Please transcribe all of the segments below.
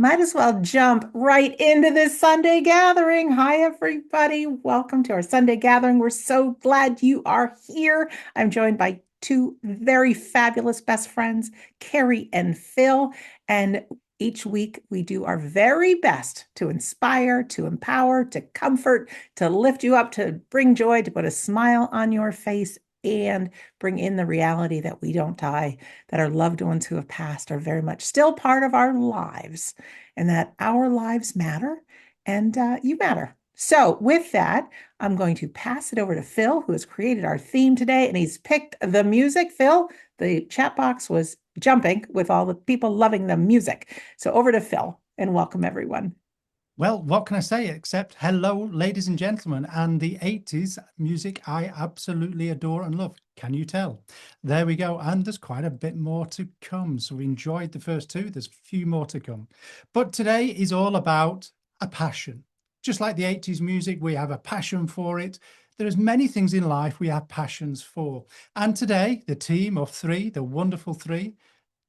Might as well jump right into this Sunday gathering. Hi, everybody. Welcome to our Sunday gathering. We're so glad you are here. I'm joined by two very fabulous best friends, Carrie and Phil. And each week we do our very best to inspire, to empower, to comfort, to lift you up, to bring joy, to put a smile on your face, and bring in the reality that we don't die, that our loved ones who have passed are very much still part of our lives, and that our lives matter and you matter. So, with that, I'm going to pass it over to Phil, who has created our theme today, and he's picked the music. Phil, the chat box was jumping with all the people loving the music. So, over to Phil, and welcome everyone. Well, what can I say except hello, ladies and gentlemen, and the 80s music I absolutely adore and love. Can you tell? There we go. And there's quite a bit more to come. So we enjoyed the first two. There's a few more to come. But today is all about a passion. Just like the 80s music, we have a passion for it. There's many things in life we have passions for. And today, the team of three, the wonderful three,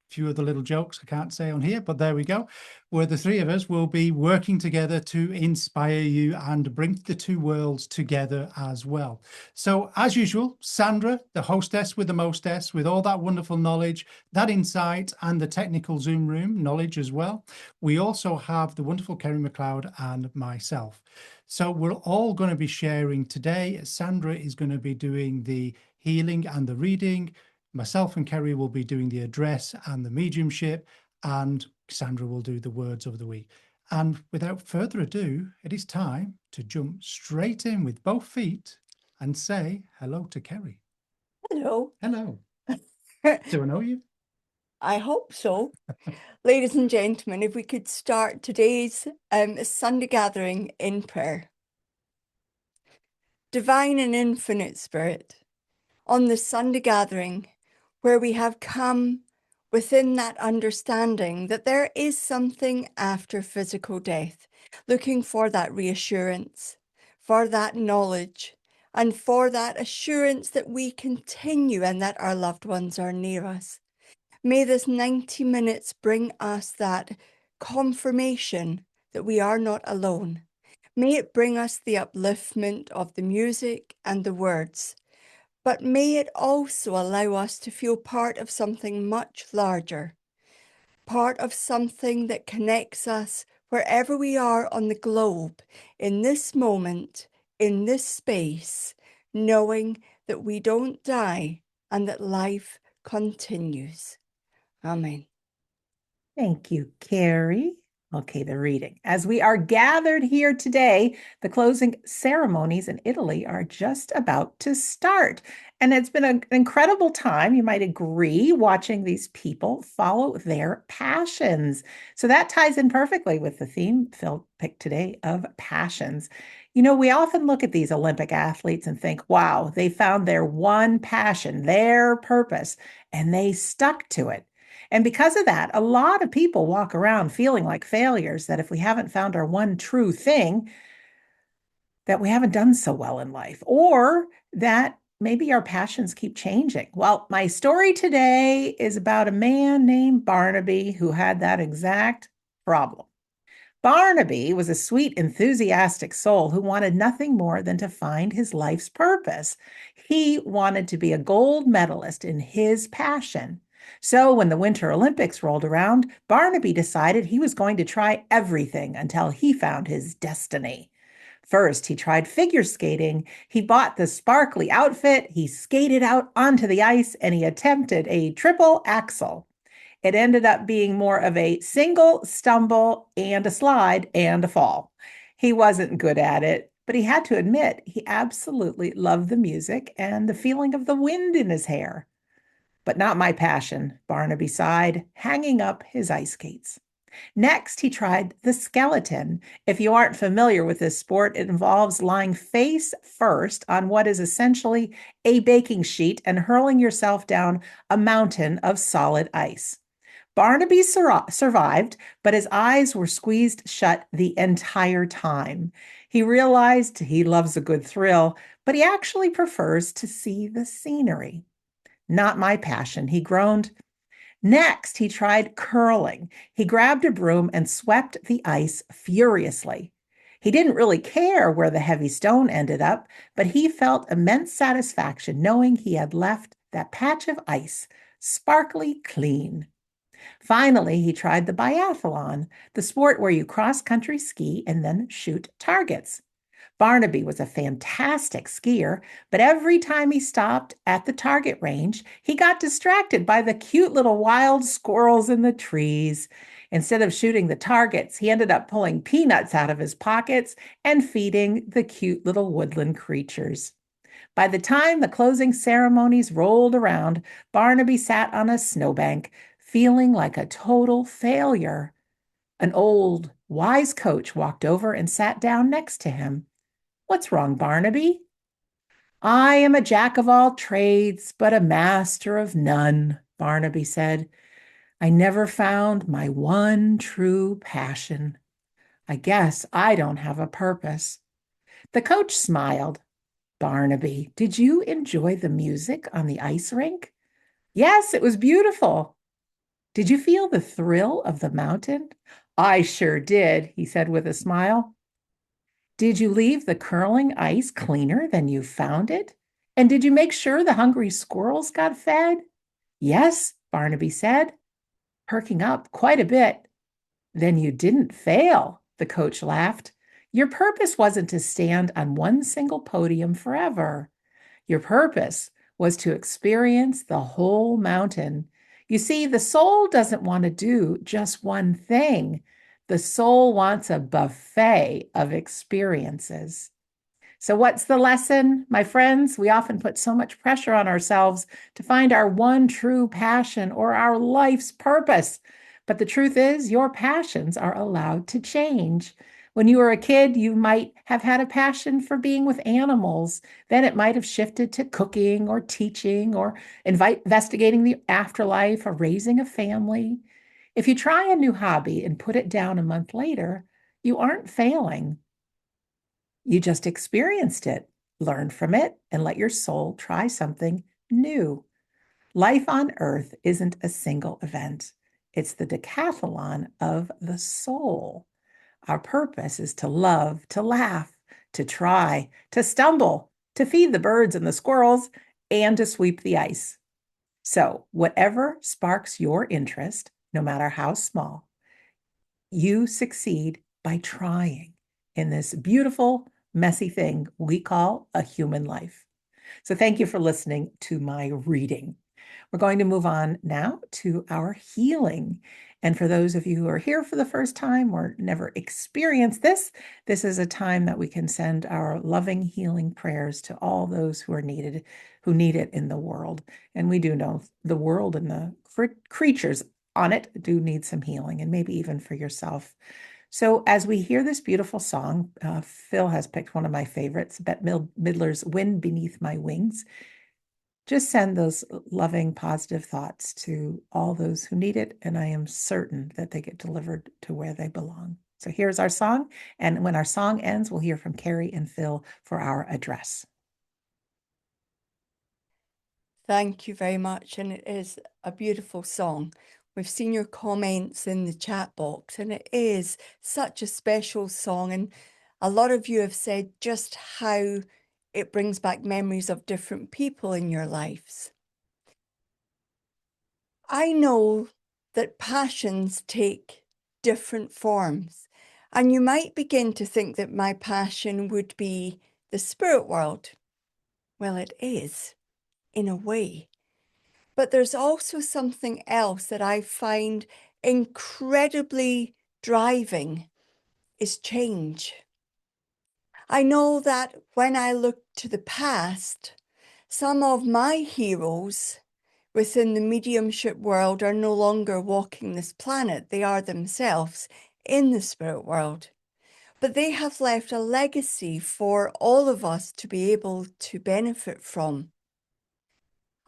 few of the little jokes I can't say on here, but there we go, where the three of us will be working together to inspire you and bring the two worlds together as well. So as usual, Sandra, the hostess with the mostess, with all that wonderful knowledge, that insight, and the technical Zoom room knowledge as well. We also have the wonderful Kerry McLeod and myself. So we're all going to be sharing today. Sandra is going to be doing the healing and the reading. Myself and Kerry will be doing the address and the mediumship, and Sandra will do the words of the week. And without further ado, it is time to jump straight in with both feet and say hello to Kerry. Hello. Hello. Do I know you? I hope so. Ladies and gentlemen, if we could start today's Sunday gathering in prayer. Divine and infinite Spirit, on this Sunday gathering, where we have come within that understanding that there is something after physical death, looking for that reassurance, for that knowledge, and for that assurance that we continue and that our loved ones are near us. May this 90 minutes bring us that confirmation that we are not alone. May it bring us the upliftment of the music and the words, but may it also allow us to feel part of something much larger, part of something that connects us wherever we are on the globe, in this moment, in this space, knowing that we don't die and that life continues. Amen. Thank you, Carrie. Okay, the reading. As we are gathered here today, the closing ceremonies in Italy are just about to start. And it's been an incredible time, you might agree, watching these people follow their passions. So that ties in perfectly with the theme Phil picked today of passions. You know, we often look at these Olympic athletes and think, wow, they found their one passion, their purpose, and they stuck to it. And because of that, a lot of people walk around feeling like failures, that if we haven't found our one true thing, that we haven't done so well in life, or that maybe our passions keep changing. Well, my story today is about a man named Barnaby who had that exact problem. Barnaby was a sweet, enthusiastic soul who wanted nothing more than to find his life's purpose. He wanted to be a gold medalist in his passion. So when the Winter Olympics rolled around, Barnaby decided he was going to try everything until he found his destiny. First, he tried figure skating. He bought the sparkly outfit, he skated out onto the ice, and he attempted a triple axel. It ended up being more of a single stumble and a slide and a fall. He wasn't good at it, but he had to admit he absolutely loved the music and the feeling of the wind in his hair. But not my passion, Barnaby sighed, hanging up his ice skates. Next, he tried the skeleton. If you aren't familiar with this sport, it involves lying face first on what is essentially a baking sheet and hurling yourself down a mountain of solid ice. Barnaby survived, but his eyes were squeezed shut the entire time. He realized he loves a good thrill, but he actually prefers to see the scenery. Not my passion, he groaned. Next, he tried curling. He grabbed a broom and swept the ice furiously. He didn't really care where the heavy stone ended up, but he felt immense satisfaction knowing he had left that patch of ice sparkly clean. Finally, he tried the biathlon, the sport where you cross-country ski and then shoot targets. Barnaby was a fantastic skier, but every time he stopped at the target range, he got distracted by the cute little wild squirrels in the trees. Instead of shooting the targets, he ended up pulling peanuts out of his pockets and feeding the cute little woodland creatures. By the time the closing ceremonies rolled around, Barnaby sat on a snowbank, feeling like a total failure. An old, wise coach walked over and sat down next to him. "What's wrong, Barnaby?" "I am a jack of all trades, but a master of none," Barnaby said. "I never found my one true passion. I guess I don't have a purpose." The coach smiled. "Barnaby, did you enjoy the music on the ice rink?" "Yes, it was beautiful." "Did you feel the thrill of the mountain?" "I sure did," he said with a smile. "Did you leave the curling ice cleaner than you found it? And did you make sure the hungry squirrels got fed?" "Yes," Barnaby said, perking up quite a bit. "Then you didn't fail," the coach laughed. "Your purpose wasn't to stand on one single podium forever. Your purpose was to experience the whole mountain. You see, the soul doesn't want to do just one thing. The soul wants a buffet of experiences. So, what's the lesson, my friends? We often put so much pressure on ourselves to find our one true passion or our life's purpose. But the truth is, your passions are allowed to change. When you were a kid, you might have had a passion for being with animals. Then it might have shifted to cooking or teaching or investigating the afterlife or raising a family. If you try a new hobby and put it down a month later, you aren't failing. You just experienced it, learned from it, and let your soul try something new. Life on earth isn't a single event, it's the decathlon of the soul. Our purpose is to love, to laugh, to try, to stumble, to feed the birds and the squirrels, and to sweep the ice. So, whatever sparks your interest, no matter how small, you succeed by trying in this beautiful, messy thing we call a human life. So, thank you for listening to my reading. We're going to move on now to our healing. And for those of you who are here for the first time or never experienced this, this is a time that we can send our loving healing prayers to all those who are needed, who need it in the world. And we do know the world and the creatures on it do need some healing, and maybe even for yourself. So as we hear this beautiful song, Phil has picked one of my favorites, Bette Midler's "Wind Beneath My Wings." Just send those loving, positive thoughts to all those who need it, and I am certain that they get delivered to where they belong. So here's our song, and when our song ends, we'll hear from Carrie and Phil for our address. Thank you very much, and it is a beautiful song. We've seen your comments in the chat box, and it is such a special song, and a lot of you have said just how it brings back memories of different people in your lives. I know that passions take different forms, and you might begin to think that my passion would be the spirit world. Well, it is, in a way. But there's also something else that I find incredibly driving is change. I know that when I look to the past, some of my heroes within the mediumship world are no longer walking this planet. They are themselves in the spirit world. But they have left a legacy for all of us to be able to benefit from.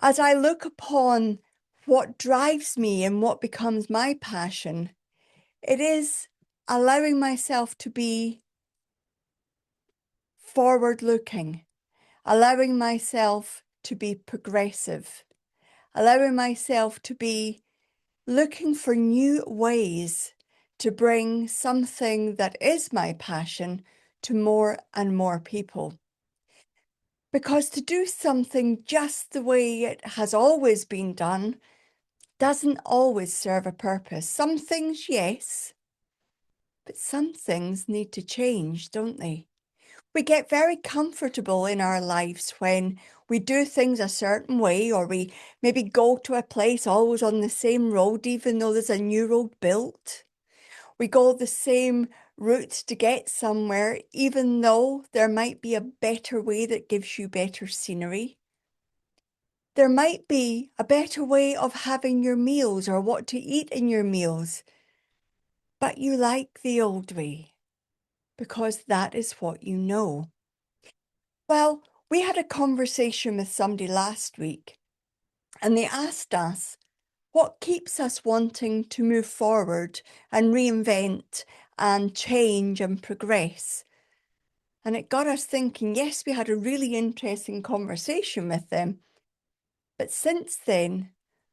As I look upon what drives me and what becomes my passion, it is allowing myself to be forward-looking, allowing myself to be progressive, allowing myself to be looking for new ways to bring something that is my passion to more and more people. Because to do something just the way it has always been done doesn't always serve a purpose. Some things, yes, but some things need to change, don't they? We get very comfortable in our lives when we do things a certain way, or we maybe go to a place always on the same road, even though there's a new road built. We go the same route to get somewhere, even though there might be a better way that gives you better scenery. There might be a better way of having your meals or what to eat in your meals, but you like the old way because that is what you know. Well, we had a conversation with somebody last week, and they asked us what keeps us wanting to move forward and reinvent and change and progress. And it got us thinking, yes, we had a really interesting conversation with them. But since then,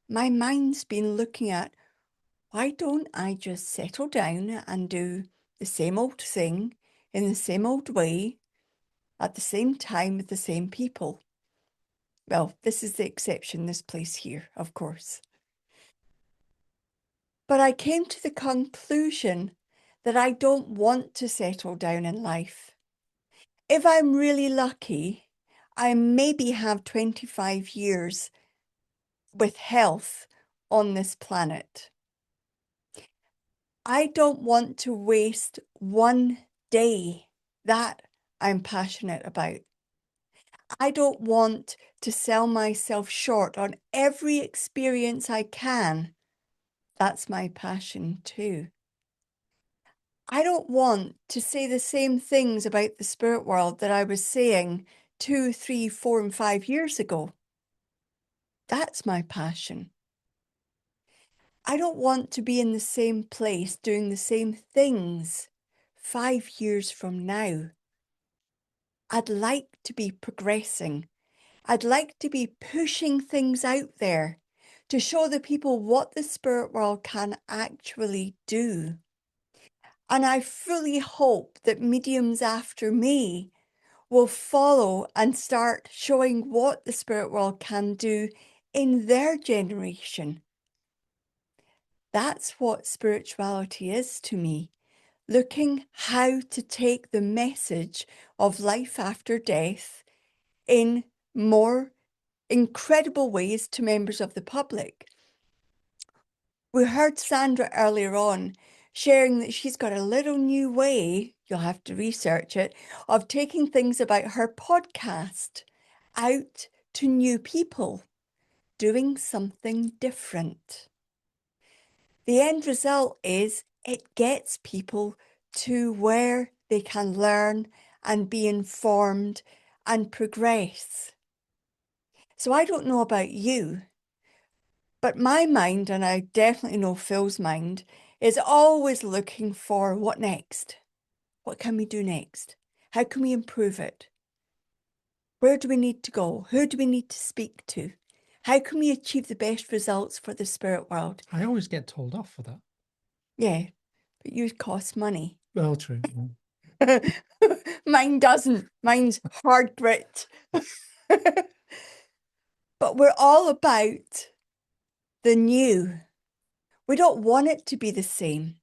my mind's been looking at, why don't I just settle down and do the same old thing in the same old way at the same time with the same people? Well, this is the exception, this place here, of course. But I came to the conclusion that I don't want to settle down in life. If I'm really lucky, I maybe have 25 years with health on this planet. I don't want to waste one day that I'm passionate about. I don't want to sell myself short on every experience I can. That's my passion too. I don't want to say the same things about the spirit world that I was saying 2, 3, 4, and 5 years ago. That's my passion. I don't want to be in the same place doing the same things 5 years from now. I'd like to be progressing. I'd like to be pushing things out there to show the people what the spirit world can actually do. And I fully hope that mediums after me will follow and start showing what the spirit world can do in their generation. That's what spirituality is to me, looking how to take the message of life after death in more incredible ways to members of the public. We heard Sandra earlier on sharing that she's got a little new way, you'll have to research it, of taking things about her podcast out to new people, doing something different. The end result is it gets people to where they can learn and be informed and progress. So I don't know about you, but my mind, and I definitely know Phil's mind, is always looking for what next? What can we do next? How can we improve it? Where do we need to go? Who do we need to speak to? How can we achieve the best results for the spirit world? I always get told off for that. Yeah, but you cost money. Well, true. Mine doesn't. Mine's hard grit. But we're all about the new. We don't want it to be the same.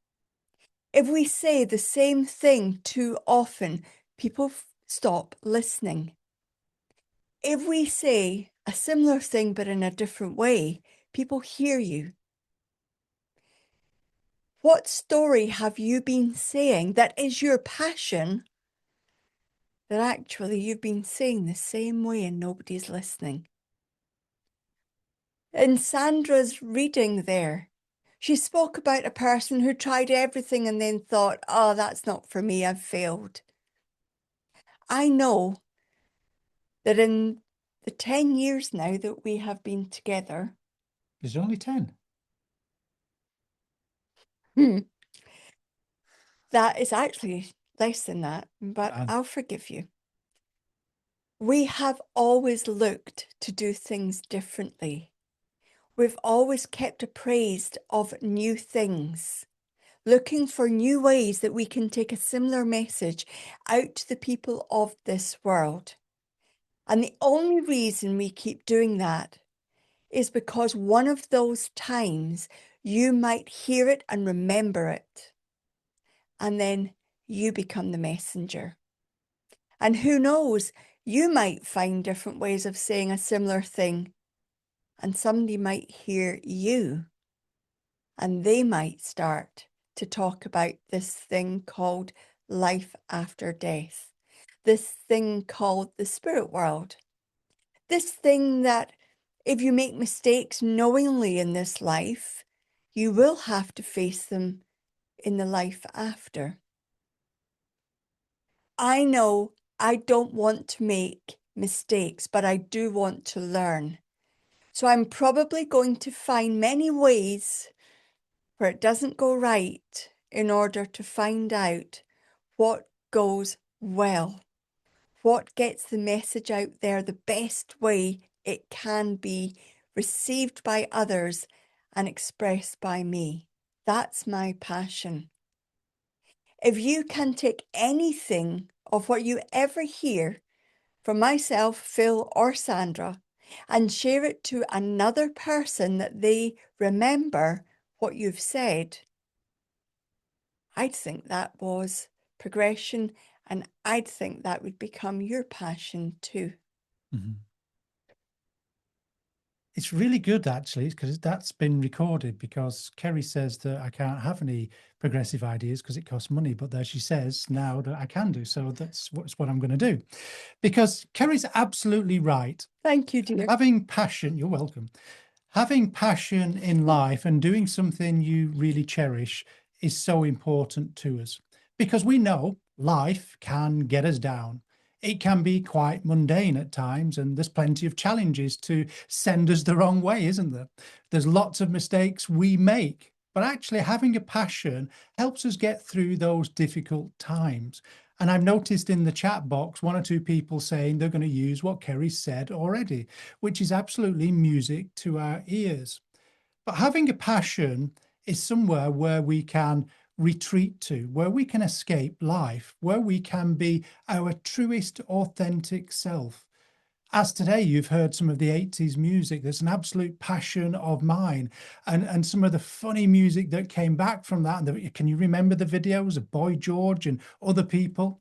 If we say the same thing too often, people stop listening. If we say a similar thing but in a different way, people hear you. What story have you been saying that is your passion that actually you've been saying the same way and nobody's listening? In Sandra's reading there, she spoke about a person who tried everything and then thought, oh, that's not for me, I've failed. I know that in the 10 years now that we have been together, Is it only 10? that is actually less than that, but I'll forgive you. We have always looked to do things differently. We've always kept appraised of new things, looking for new ways that we can take a similar message out to the people of this world. And the only reason we keep doing that is because one of those times you might hear it and remember it. And then you become the messenger. And who knows, you might find different ways of saying a similar thing. And somebody might hear you. And they might start to talk about this thing called life after death. This thing called the spirit world. This thing that if you make mistakes knowingly in this life, you will have to face them in the life after. I know I don't want to make mistakes, but I do want to learn. So I'm probably going to find many ways where it doesn't go right in order to find out what goes well, what gets the message out there the best way it can be received by others and expressed by me. That's my passion. If you can take anything of what you ever hear from myself, Phil, or Sandra, and share it to another person that they remember what you've said, I'd think that was progression, and I'd think that would become your passion too. Mhm. It's really good, actually, because that's been recorded, because Kerry says that I can't have any progressive ideas because it costs money. But there she says now that I can do. So that's what I'm going to do, because Kerry's absolutely right. Thank you, dear. Having passion, you're welcome. Having passion in life and doing something you really cherish is so important to us, because we know life can get us down. It can be quite mundane at times, and there's plenty of challenges to send us the wrong way, isn't there? There's lots of mistakes we make, but actually having a passion helps us get through those difficult times. And I've noticed in the chat box, one or two people saying they're going to use what Kerry said already, which is absolutely music to our ears. But having a passion is somewhere where we can retreat to, where we can escape life, where we can be our truest, authentic self. As today, you've heard some of the 80s music. There's an absolute passion of mine, and some of the funny music that came back from that. Can you remember the videos of Boy George and other people,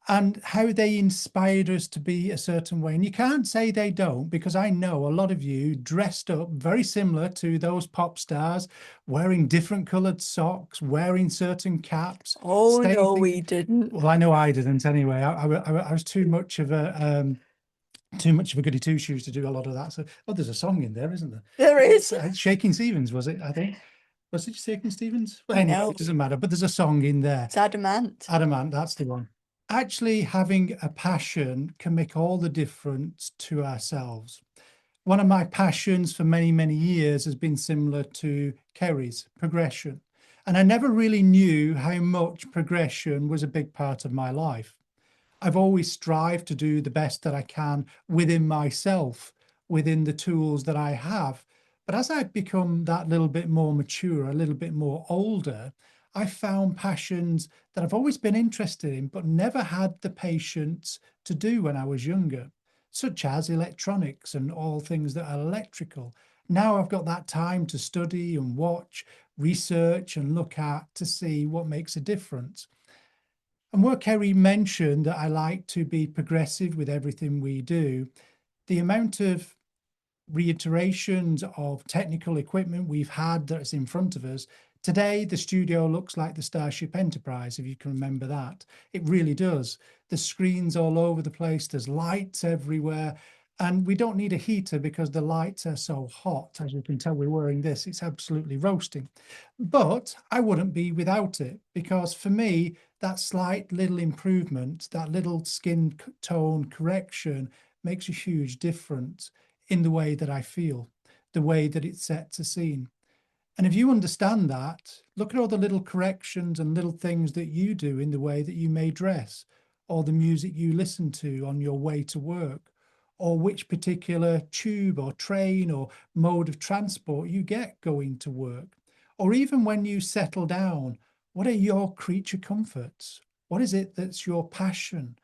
and how they inspired us to be a certain way? And you can't say they don't, because I know a lot of you dressed up very similar to those pop stars, wearing different colored socks, wearing certain caps. Oh, no, thinking, we didn't. well, I know I didn't anyway. I was too much of a goody two shoes to do a lot of that. So, oh, there's a song in there, isn't there? There is. Shaking Stevens, was it? I think. Was it Shaking Stevens? Well, anyway, No. it doesn't matter. But there's a song in there. It's Adamant. Adamant, that's the one. Actually, having a passion can make all the difference to ourselves. One of my passions for many, many years has been similar to Kerry's, progression. And I never really knew how much progression was a big part of my life. I've always strived to do the best that I can within myself, within the tools that I have. But as I've become that little bit more mature, a little bit more older, I found passions that I've always been interested in, but never had the patience to do when I was younger, such as electronics and all things that are electrical. Now I've got that time to study and watch, research and look at to see what makes a difference. And where Kerry mentioned that I like to be progressive with everything we do, the amount of reiterations of technical equipment we've had that's in front of us. Today, the studio looks like the Starship Enterprise, if you can remember that. It really does. The screens all over the place, there's lights everywhere, and we don't need a heater because the lights are so hot. As you can tell, we're wearing this, it's absolutely roasting. But I wouldn't be without it, because for me, that slight little improvement, that little skin tone correction makes a huge difference in the way that I feel, the way that it sets a scene. And if you understand that, look at all the little corrections and little things that you do in the way that you may dress, or the music you listen to on your way to work, or which particular tube or train or mode of transport you get going to work. Or even when you settle down, what are your creature comforts? What is it that's your passion?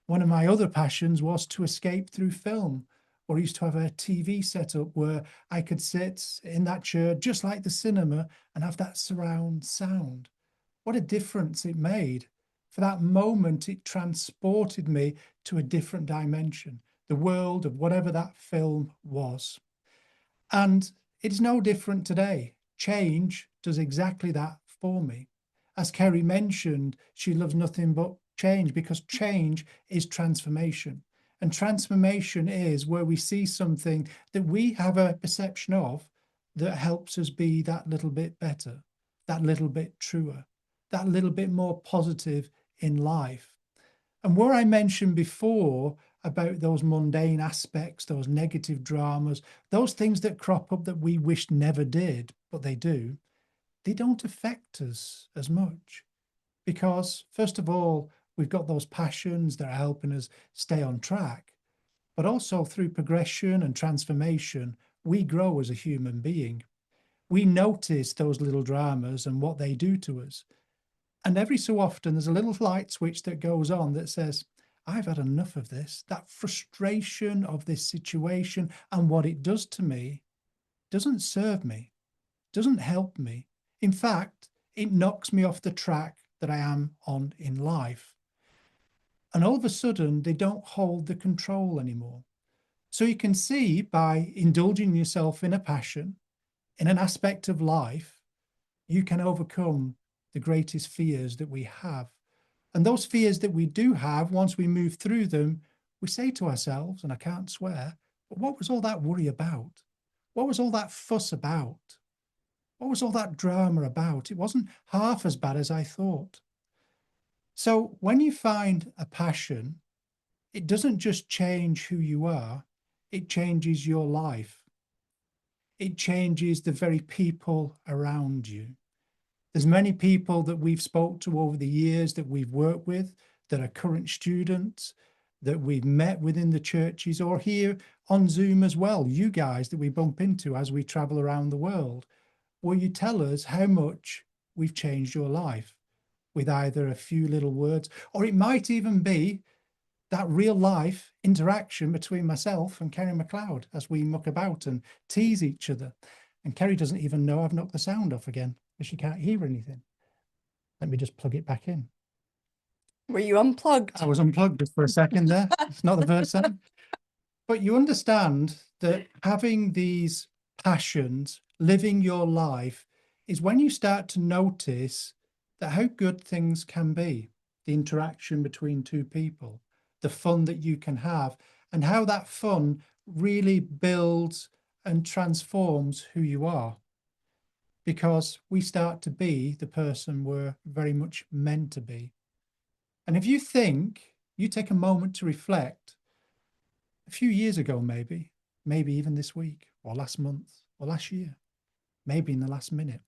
One of my other passions was to escape through film, or I used to have a TV setup where I could sit in that chair just like the cinema and have that surround sound. What a difference it made. For that moment, it transported me to a different dimension, the world of whatever that film was. And it's no different today. Change does exactly that for me. As Kerry mentioned, she loves nothing but change because change is transformation. And transformation is where we see something that we have a perception of that helps us be that little bit better, that little bit truer, that little bit more positive in life. And where I mentioned before about those mundane aspects, those negative dramas, those things that crop up that we wish never did, but they do, they don't affect us as much. Because, first of all, we've got those passions that are helping us stay on track. But also through progression and transformation, we grow as a human being. We notice those little dramas and what they do to us. And every so often, there's a little light switch that goes on that says, I've had enough of this. That frustration of this situation and what it does to me doesn't serve me, doesn't help me. In fact, it knocks me off the track that I am on in life. And all of a sudden, they don't hold the control anymore. So you can see by indulging yourself in a passion, in an aspect of life, you can overcome the greatest fears that we have. And those fears that we do have, once we move through them, we say to ourselves, and I can't swear, but what was all that worry about? What was all that fuss about? What was all that drama about? It wasn't half as bad as I thought. So when you find a passion, it doesn't just change who you are, it changes your life. It changes the very people around you. There's many people that we've spoke to over the years that we've worked with that are current students that we've met within the churches or here on Zoom as well, you guys that we bump into as we travel around the world, where you tell us how much we've changed your life with either a few little words, or it might even be that real life interaction between myself and Kerry MacLeod as we muck about and tease each other. And Kerry doesn't even know I've knocked the sound off again because she can't hear anything. Let me just plug it back in. Were you unplugged? I was unplugged just for a second there. It's not the first time. But you understand that having these passions, living your life, is when you start to notice that how good things can be, the interaction between two people, the fun that you can have, and how that fun really builds and transforms who you are. Because we start to be the person we're very much meant to be. And if you think, you take a moment to reflect, a few years ago, maybe even this week or last month or last year, maybe in the last minute,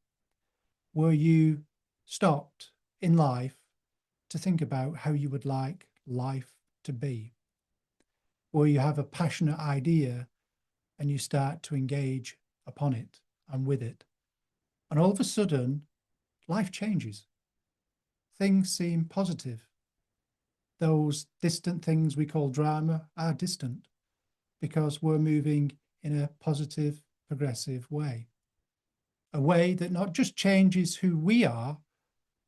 were you stopped in life to think about how you would like life to be? Where you have a passionate idea and you start to engage upon it and with it. And all of a sudden, life changes. Things seem positive. Those distant things we call drama are distant because we're moving in a positive, progressive way. A way that not just changes who we are,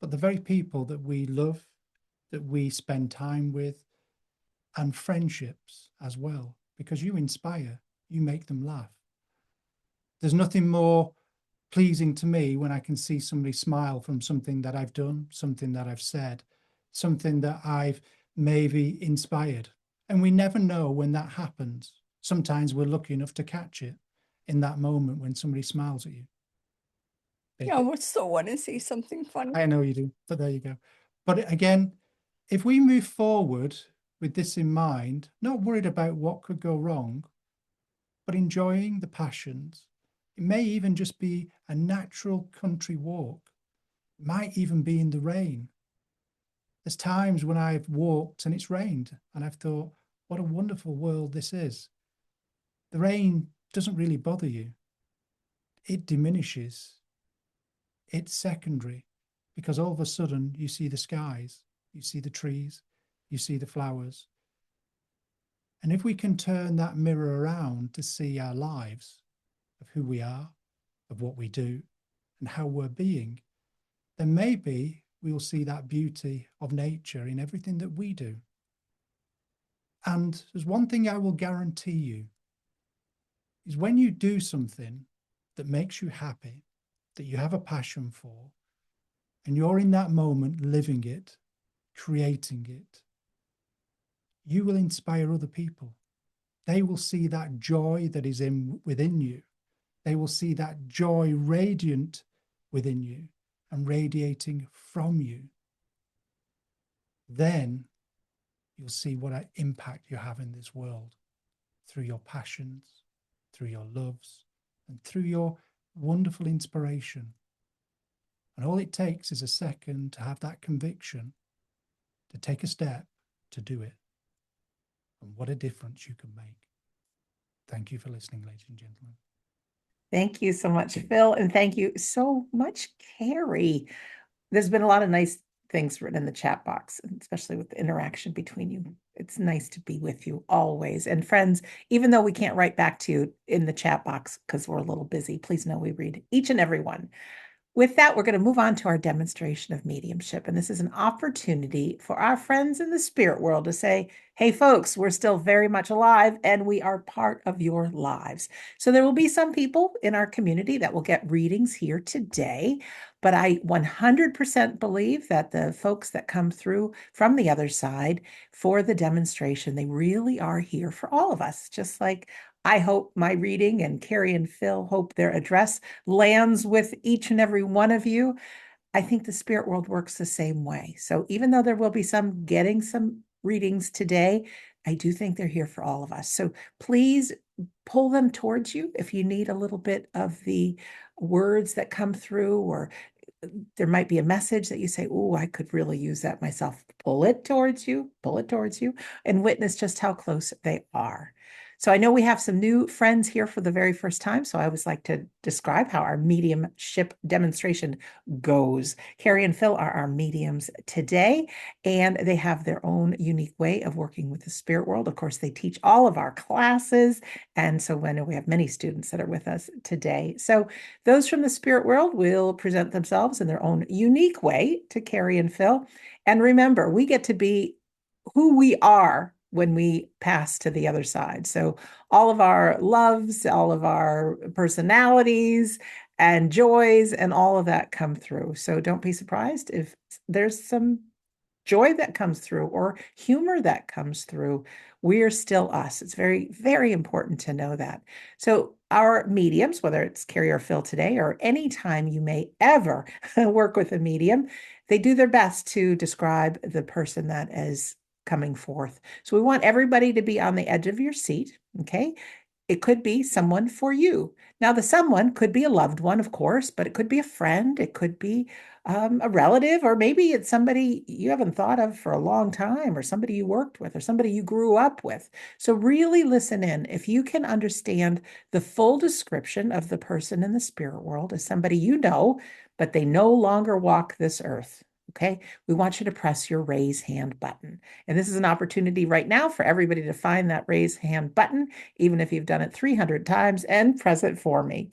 but the very people that we love, that we spend time with, and friendships as well, because you inspire, you make them laugh. There's nothing more pleasing to me when I can see somebody smile from something that I've done, something that I've said, something that I've maybe inspired. And we never know when that happens. Sometimes we're lucky enough to catch it in that moment when somebody smiles at you. Yeah, I would still want to see something funny. I know you do, but there you go. But again, if we move forward with this in mind, not worried about what could go wrong, but enjoying the passions, it may even just be a natural country walk. It might even be in the rain. There's times when I've walked and it's rained and I've thought, What a wonderful world this is. The rain doesn't really bother you. It diminishes. It's secondary because all of a sudden you see the skies, you see the trees, you see the flowers. And if we can turn that mirror around to see our lives, of who we are, of what we do, and how we're being, then maybe we will see that beauty of nature in everything that we do. And there's one thing I will guarantee you, is when you do something that makes you happy, that you have a passion for, and you're in that moment living it, creating it, you will inspire other people. They will see that joy that is within you. They will see that joy radiant within you and radiating from you. Then you'll see what an impact you have in this world through your passions, through your loves, and through your wonderful inspiration. And all it takes is a second to have that conviction, to take a step, to do it. And what a difference you can make. Thank you for listening, ladies and gentlemen. Thank you so much, Phil. And thank you so much, Carrie. There's been a lot of nice things written in the chat box, especially with the interaction between you. It's nice to be with you always. And friends, even though we can't write back to you in the chat box because we're a little busy, please know we read each and every one. With that, we're going to move on to our demonstration of mediumship. And this is an opportunity for our friends in the spirit world to say, hey, folks, we're still very much alive and we are part of your lives. So there will be some people in our community that will get readings here today. But I 100% believe that the folks that come through from the other side for the demonstration, they really are here for all of us, just like I hope my reading and Carrie and Phil hope their address lands with each and every one of you. I think the spirit world works the same way. So even though there will be some getting some readings today, I do think they're here for all of us. So please pull them towards you if you need a little bit of the words that come through, or there might be a message that you say, oh, I could really use that myself. Pull it towards you, and witness just how close they are. So I know we have some new friends here for the very first time. So I always like to describe how our mediumship demonstration goes. Carrie and Phil are our mediums today, and they have their own unique way of working with the spirit world. Of course, they teach all of our classes. And so when we have many students that are with us today. So those from the spirit world will present themselves in their own unique way to Carrie and Phil. And remember, we get to be who we are when we pass to the other side. So all of our loves, all of our personalities and joys and all of that come through. So don't be surprised if there's some joy that comes through or humor that comes through. We're still us. It's very, very important to know that. So our mediums, whether it's Carrie or Phil today, or anytime you may ever work with a medium, they do their best to describe the person that is coming forth. So we want everybody to be on the edge of your seat, okay? It could be someone for you. Now, the someone could be a loved one, of course, but it could be a friend. It could be a relative, or maybe it's somebody you haven't thought of for a long time, or somebody you worked with, or somebody you grew up with. So really listen in. If you can understand the full description of the person in the spirit world as somebody you know, but they no longer walk this earth. Okay, we want you to press your raise hand button. And this is an opportunity right now for everybody to find that raise hand button, even if you've done it 300 times, and press it for me.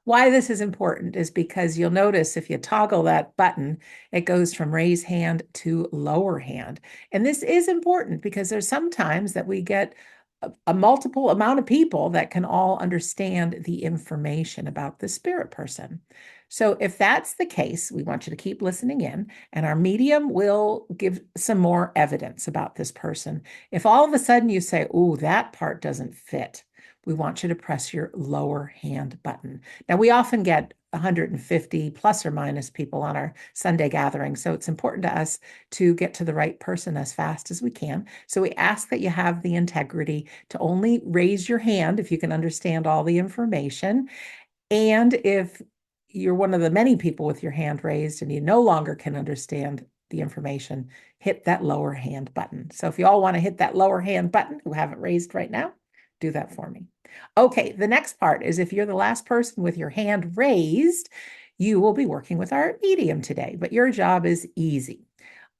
Why this is important is because you'll notice if you toggle that button, it goes from raise hand to lower hand. And this is important because there's sometimes that we get a multiple amount of people that can all understand the information about the spirit person. So if that's the case, we want you to keep listening in, and our medium will give some more evidence about this person. If all of a sudden you say, oh, that part doesn't fit, we want you to press your lower hand button. Now, we often get 150 plus or minus people on our Sunday gathering. So it's important to us to get to the right person as fast as we can. So we ask that you have the integrity to only raise your hand if you can understand all the information. And if you're one of the many people with your hand raised and you no longer can understand the information, hit that lower hand button. So if you all want to hit that lower hand button who haven't raised right now, do that for me. Okay, the next part is if you're the last person with your hand raised, you will be working with our medium today, but your job is easy.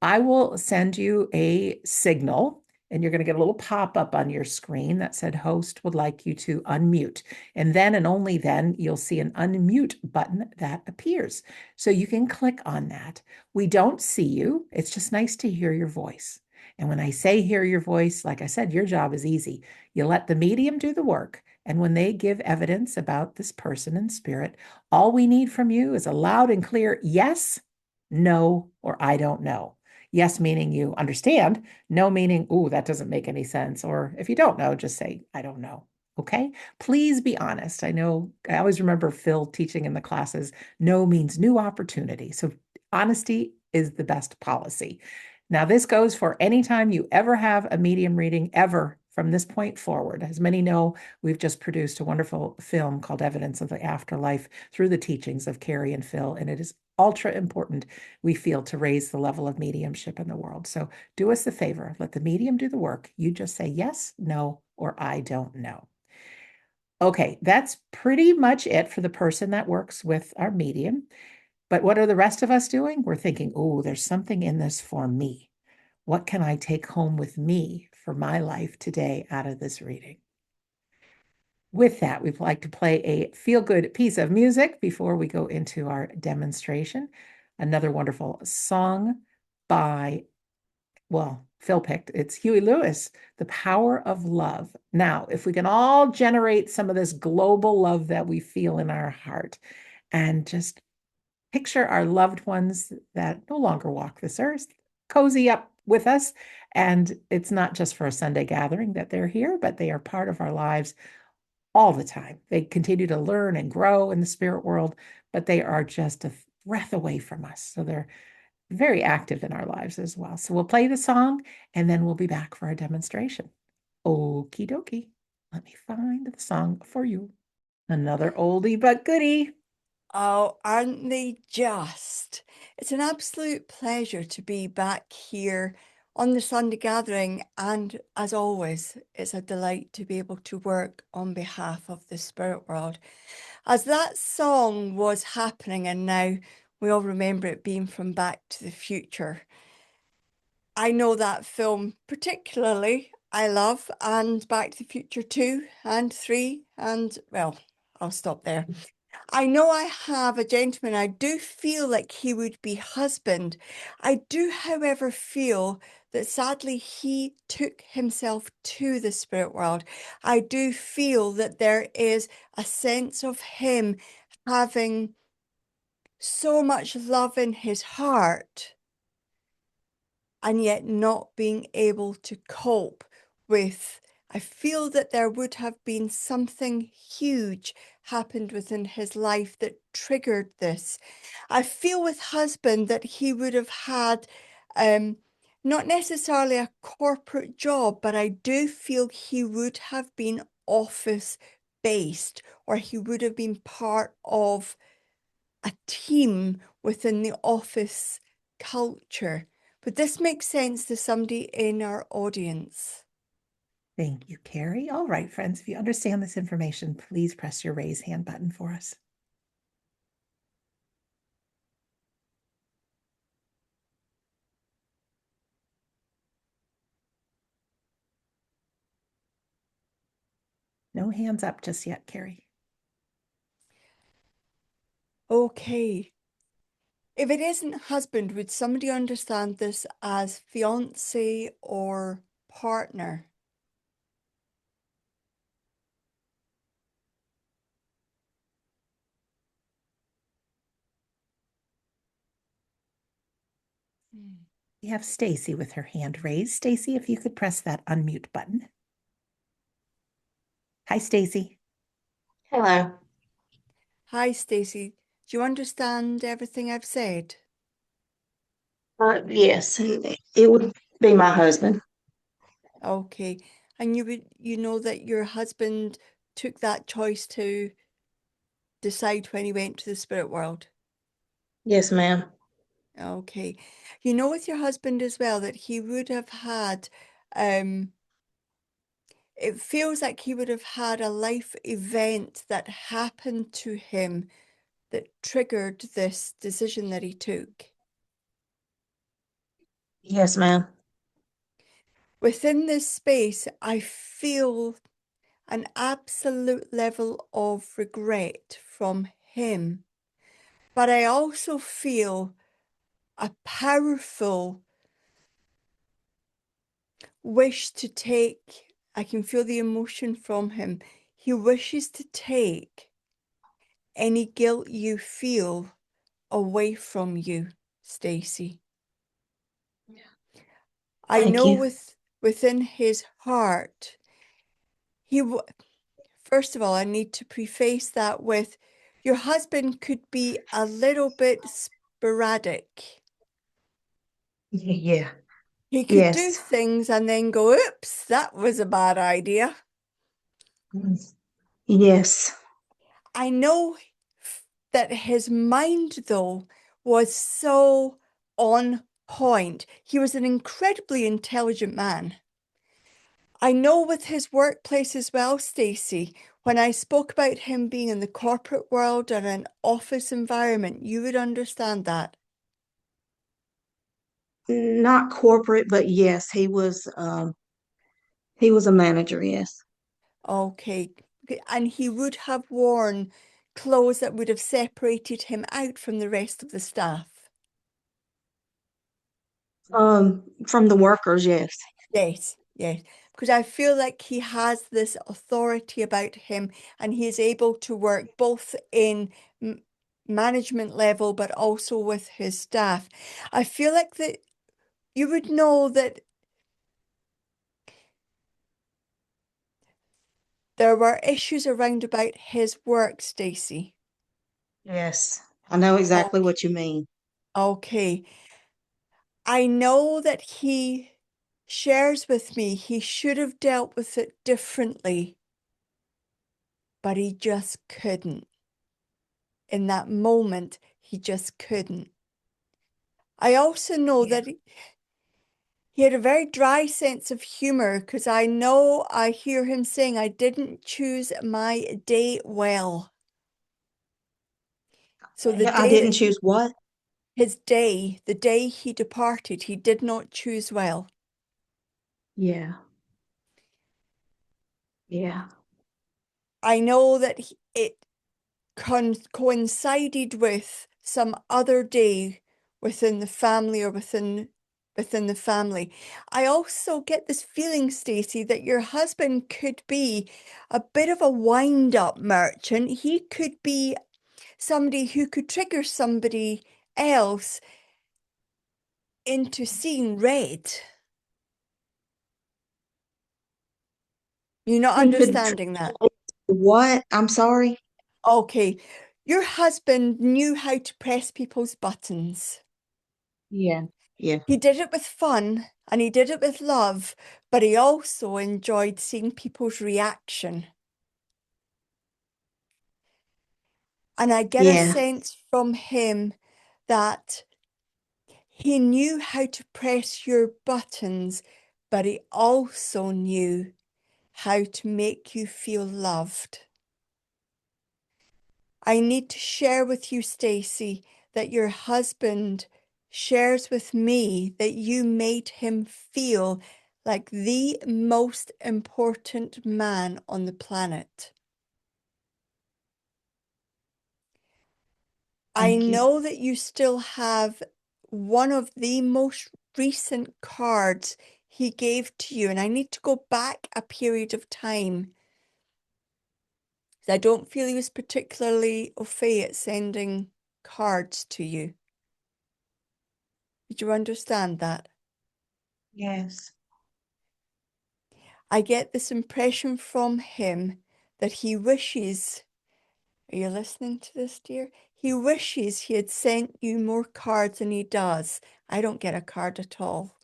I will send you a signal and you're going to get a little pop-up on your screen that said host would like you to unmute. And then and only then you'll see an unmute button that appears. So you can click on that. We don't see you. It's just nice to hear your voice. And when I say hear your voice, like I said, your job is easy. You let the medium do the work. And when they give evidence about this person in spirit, all we need from you is a loud and clear yes, no, or I don't know. Yes, meaning you understand. No, meaning, ooh, that doesn't make any sense. Or if you don't know, just say, I don't know. Okay. Please be honest. I know I always remember Phil teaching in the classes, no means new opportunity. So honesty is the best policy. Now, this goes for any time you ever have a medium reading ever from this point forward. As many know, we've just produced a wonderful film called Evidence of the Afterlife through the teachings of Carrie and Phil, and it is ultra important, we feel, to raise the level of mediumship in the world. So do us the favor, let the medium do the work. You just say yes, no, or I don't know. Okay, that's pretty much it for the person that works with our medium. But what are the rest of us doing? We're thinking, oh, there's something in this for me. What can I take home with me for my life today out of this reading? With that, we'd like to play a feel-good piece of music before we go into our demonstration. Another wonderful song by, well, Phil picked, it's Huey Lewis, The Power of Love. Now, if we can all generate some of this global love that we feel in our heart and just picture our loved ones that no longer walk this earth, cozy up with us. And it's not just for a Sunday gathering that they're here, but they are part of our lives all the time. They continue to learn and grow in the spirit world, but they are just a breath away from us. So they're very active in our lives as well. So we'll play the song and then we'll be back for our demonstration. Okie dokie. Let me find the song for you. Another oldie but goodie. Oh, aren't they just? It's an absolute pleasure to be back here on the Sunday gathering. And as always, it's a delight to be able to work on behalf of the spirit world. As that song was happening, and now we all remember it being from Back to the Future. I know that film particularly, I love, and Back to the Future 2 and 3, and well, I'll stop there. I know I have a gentleman. I do feel like he would be husband. I do, however, feel that sadly he took himself to the spirit world. I do feel that there is a sense of him having so much love in his heart and yet not being able to cope with. I feel that there would have been something huge happened within his life that triggered this. I feel with husband that he would have had not necessarily a corporate job, but I do feel he would have been office based, or he would have been part of a team within the office culture. But this makes sense to somebody in our audience. Thank you, Carrie. All right, friends, if you understand this information, please press your raise hand button for us. No hands up just yet, Carrie. Okay. If it isn't husband, would somebody understand this as fiance or partner? We have Stacy with her hand raised. Stacy, if you could press that unmute button. Hi, Stacy. Hello. Hi, Stacey. Do you understand everything I've said? Yes, it would be my husband. Okay. And you know that your husband took that choice to decide when he went to the spirit world? Yes, ma'am. Okay. You know, with your husband as well, that he would have had, it feels like he would have had a life event that happened to him that triggered this decision that he took. Yes, ma'am. Within this space, I feel an absolute level of regret from him, but I also feel a powerful wish to take, I can feel the emotion from him. He wishes to take any guilt you feel away from you, Stacey. I Thank know you. within his heart, first of all, I need to preface that with your husband could be a little bit sporadic. Yeah. He could do Yes. things and then go, oops, that was a bad idea. Yes. I know that his mind, though, was so on point. He was an incredibly intelligent man. I know with his workplace as well, Stacey, when I spoke about him being in the corporate world or an office environment, you would understand that. Not corporate, but yes, he was a manager, yes. Okay. And he would have worn clothes that would have separated him out from the rest of the staff. From the workers, yes. Yes, yes. Because I feel like he has this authority about him and he is able to work both in management level but also with his staff. I feel like that you would know that there were issues around about his work, Stacey. Yes. I know exactly Okay. what you mean. Okay. I know that he shares with me he should have dealt with it differently, but he just couldn't. In that moment, he just couldn't. I also know Yeah. that he had a very dry sense of humor because I know I hear him saying, I didn't choose my day well. So the I day didn't that choose what? the day he departed, he did not choose well. Yeah. Yeah. I know that it coincided with some other day within the family or within the family. I also get this feeling, Stacey, that your husband could be a bit of a wind-up merchant. He could be somebody who could trigger somebody else into seeing red. You're not He could understanding that. what? I'm sorry. Okay, your husband knew how to press people's buttons. Yeah. Yeah. He did it with fun and he did it with love, but he also enjoyed seeing people's reaction. And I get a Yeah. sense from him that he knew how to press your buttons, but he also knew how to make you feel loved. I need to share with you, Stacey, that your husband shares with me that you made him feel like the most important man on the planet. I Thank you. know that you still have one of the most recent cards he gave to you, and I need to go back a period of time. I don't feel he was particularly au fait at sending cards to you. Did you understand that? Yes. I get this impression from him that he wishes, are you listening to this, dear? He wishes he had sent you more cards than he does. I don't get a card at all.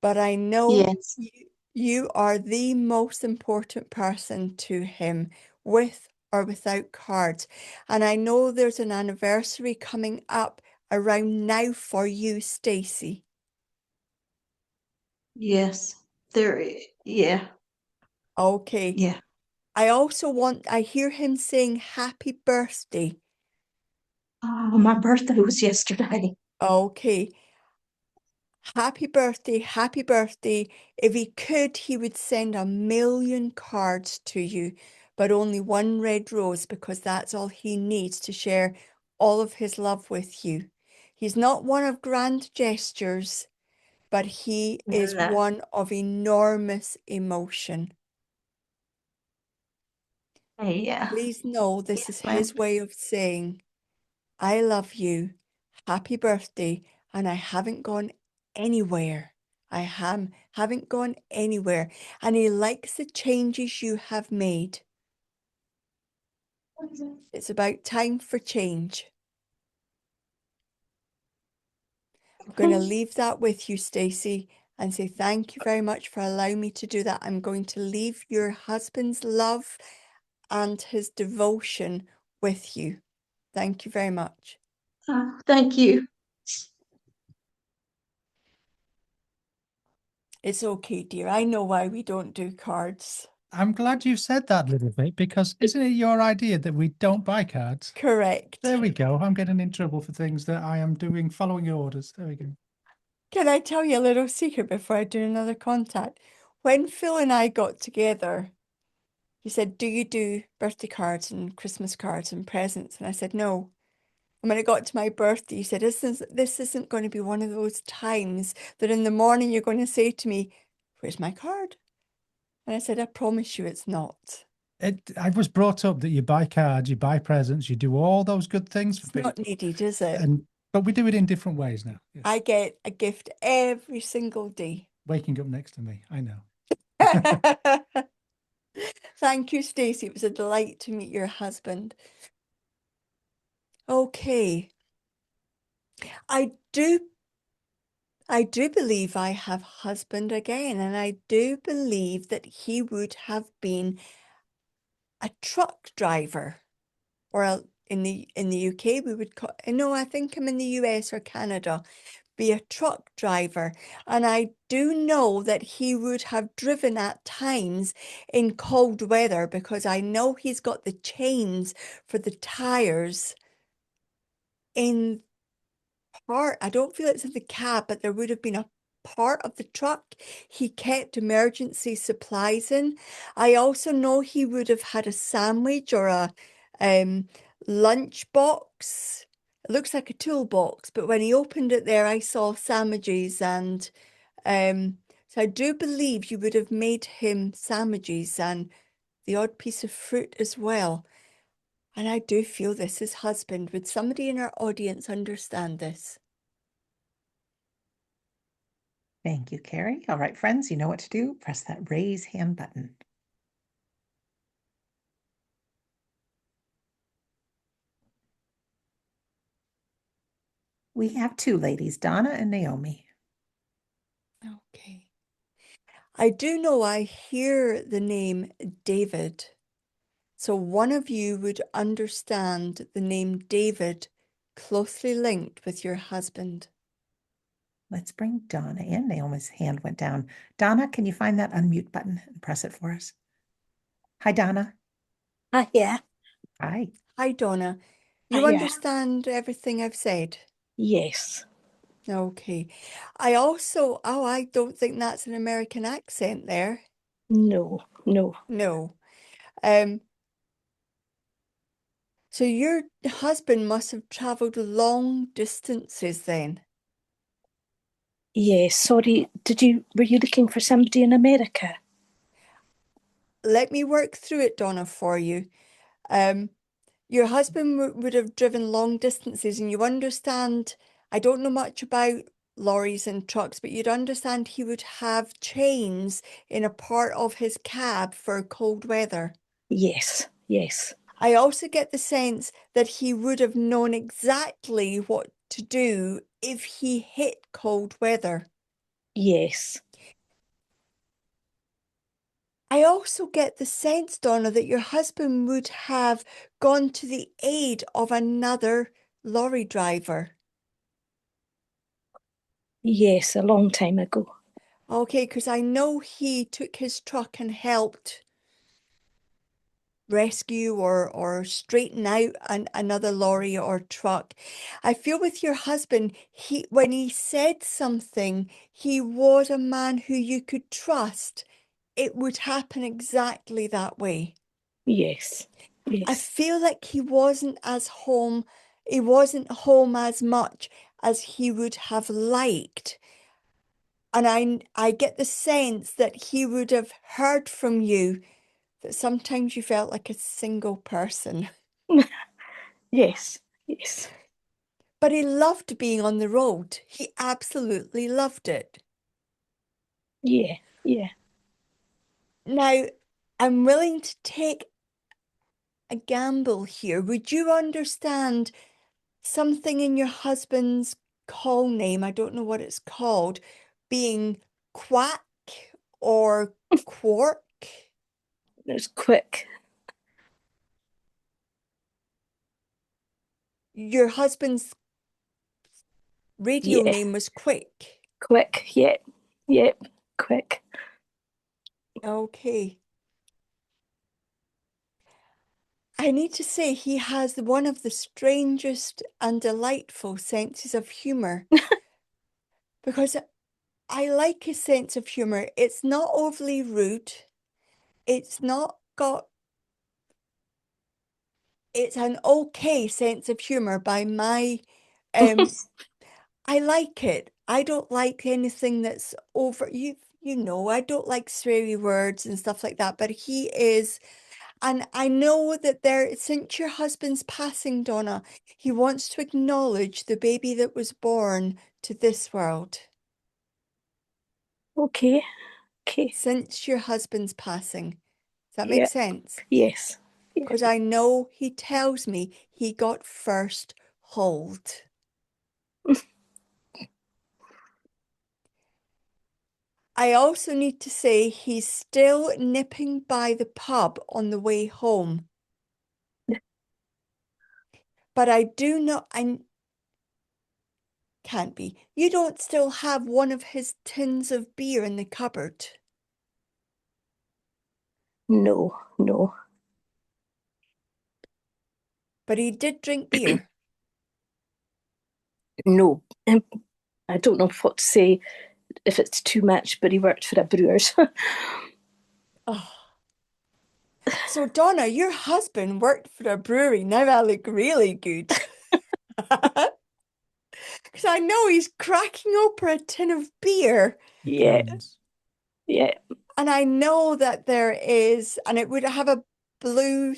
But I know Yes. you are the most important person to him with or without cards. And I know there's an anniversary coming up around now for you, Stacey. Yes. Yeah. Okay. Yeah. I hear him saying happy birthday. Oh, my birthday was yesterday. Okay. Happy birthday, happy birthday. If he could, he would send 1,000,000 cards to you, but only one red rose because that's all he needs to share all of his love with you. He's not one of grand gestures, but he is No. one of enormous emotion. Yeah. Please know this is Yes, ma'am. his way of saying, I love you, happy birthday, and I haven't gone anywhere. Haven't gone anywhere, and he likes the changes you have made. It's about time for change. I'm going to leave that with you, Stacey, and say thank you very much for allowing me to do that. I'm going to leave your husband's love and his devotion with you. Thank you very much. Thank you. It's okay, dear. I know why we don't do cards. I'm glad you said that, little bit, because isn't it your idea that we don't buy cards? Correct. There we go. I'm getting in trouble for things that I am doing, following your orders. There we go. Can I tell you a little secret before I do another contact? When Phil and I got together, he said, do you do birthday cards and Christmas cards and presents? And I said, no. And when it got to my birthday, he said, this isn't going to be one of those times that in the morning you're going to say to me, where's my card? And I said, I promise you it's not. I was brought up that you buy cards, you buy presents, you do all those good things for It's not people. needed, is it? But we do it in different ways now. Yes. I get a gift every single day. Waking up next to me, I know. Thank you, Stacey. It was a delight to meet your husband. Okay. I do believe I have husband again, and I do believe that he would have been a truck driver, or in the UK we would call, no, I think I'm in the US or Canada, be a truck driver. And I do know that he would have driven at times in cold weather because I know he's got the chains for the tires in part, I don't feel it's in the cab, but there would have been a part of the truck he kept emergency supplies in. I also know he would have had a sandwich or a lunch box. It looks like a toolbox, but when he opened it there, I saw sandwiches, and so I do believe you would have made him sandwiches and the odd piece of fruit as well. And I do feel this is husband. Would somebody in our audience understand this? Thank you, Carrie. All right, friends, you know what to do. Press that raise hand button. We have two ladies, Donna and Naomi. Okay. I do know I hear the name David. So one of you would understand the name David closely linked with your husband. Let's bring Donna in. Naomi's hand went down. Donna, can you find that unmute button and press it for us? Hi, Donna. Yeah. Hi. Hi, Donna. You Yeah. understand everything I've said? Yes. Okay. I don't think that's an American accent there. No. No. So your husband must have traveled long distances then. Yes. Sorry. Were you looking for somebody in America? Let me work through it, Donna, for you. Your husband would have driven long distances, and you understand, I don't know much about lorries and trucks, but you'd understand he would have chains in a part of his cab for cold weather. Yes. I also get the sense that he would have known exactly what to do if he hit cold weather. Yes. I also get the sense, Donna, that your husband would have gone to the aid of another lorry driver. Yes, a long time ago. Okay, because I know he took his truck and helped rescue or straighten out another lorry or truck. I feel with your husband, when he said something, he was a man who you could trust. It would happen exactly that way. Yes, I yes, feel like he wasn't home as much as he would have liked. And I get the sense that he would have heard from you that sometimes you felt like a single person. yes, yes. But he loved being on the road. He absolutely loved it. Yeah, yeah. Now, I'm willing to take a gamble here. Would you understand something in your husband's call name, I don't know what it's called, being Quack or Quark? It was quick. Your husband's radio Yeah, name was Quick. quick. Yeah, yeah, quick. Okay. I need to say he has one of the strangest and delightful senses of humor because I like his sense of humor. It's not overly rude. It's not got, it's an okay sense of humor by my, I like it. I don't like anything that's over, you know, I don't like sweary words and stuff like that, but he is. And I know that since your husband's passing, Donna, he wants to acknowledge the baby that was born to this world. Okay, okay. Since your husband's passing. Does that Yeah, make sense? yes. Yeah. Because I know he tells me he got first hold. I also need to say he's still nipping by the pub on the way home. But I do not, I can't be. You don't still have one of his tins of beer in the cupboard. No, no. But he did drink beer. No. I don't know what to say if it's too much, but he worked for a brewer's. Oh. So Donna, your husband worked for a brewery. Now I look really good. Because I know he's cracking open a tin of beer. Yeah, Cans. yeah, And I know that there is, and it would have a blue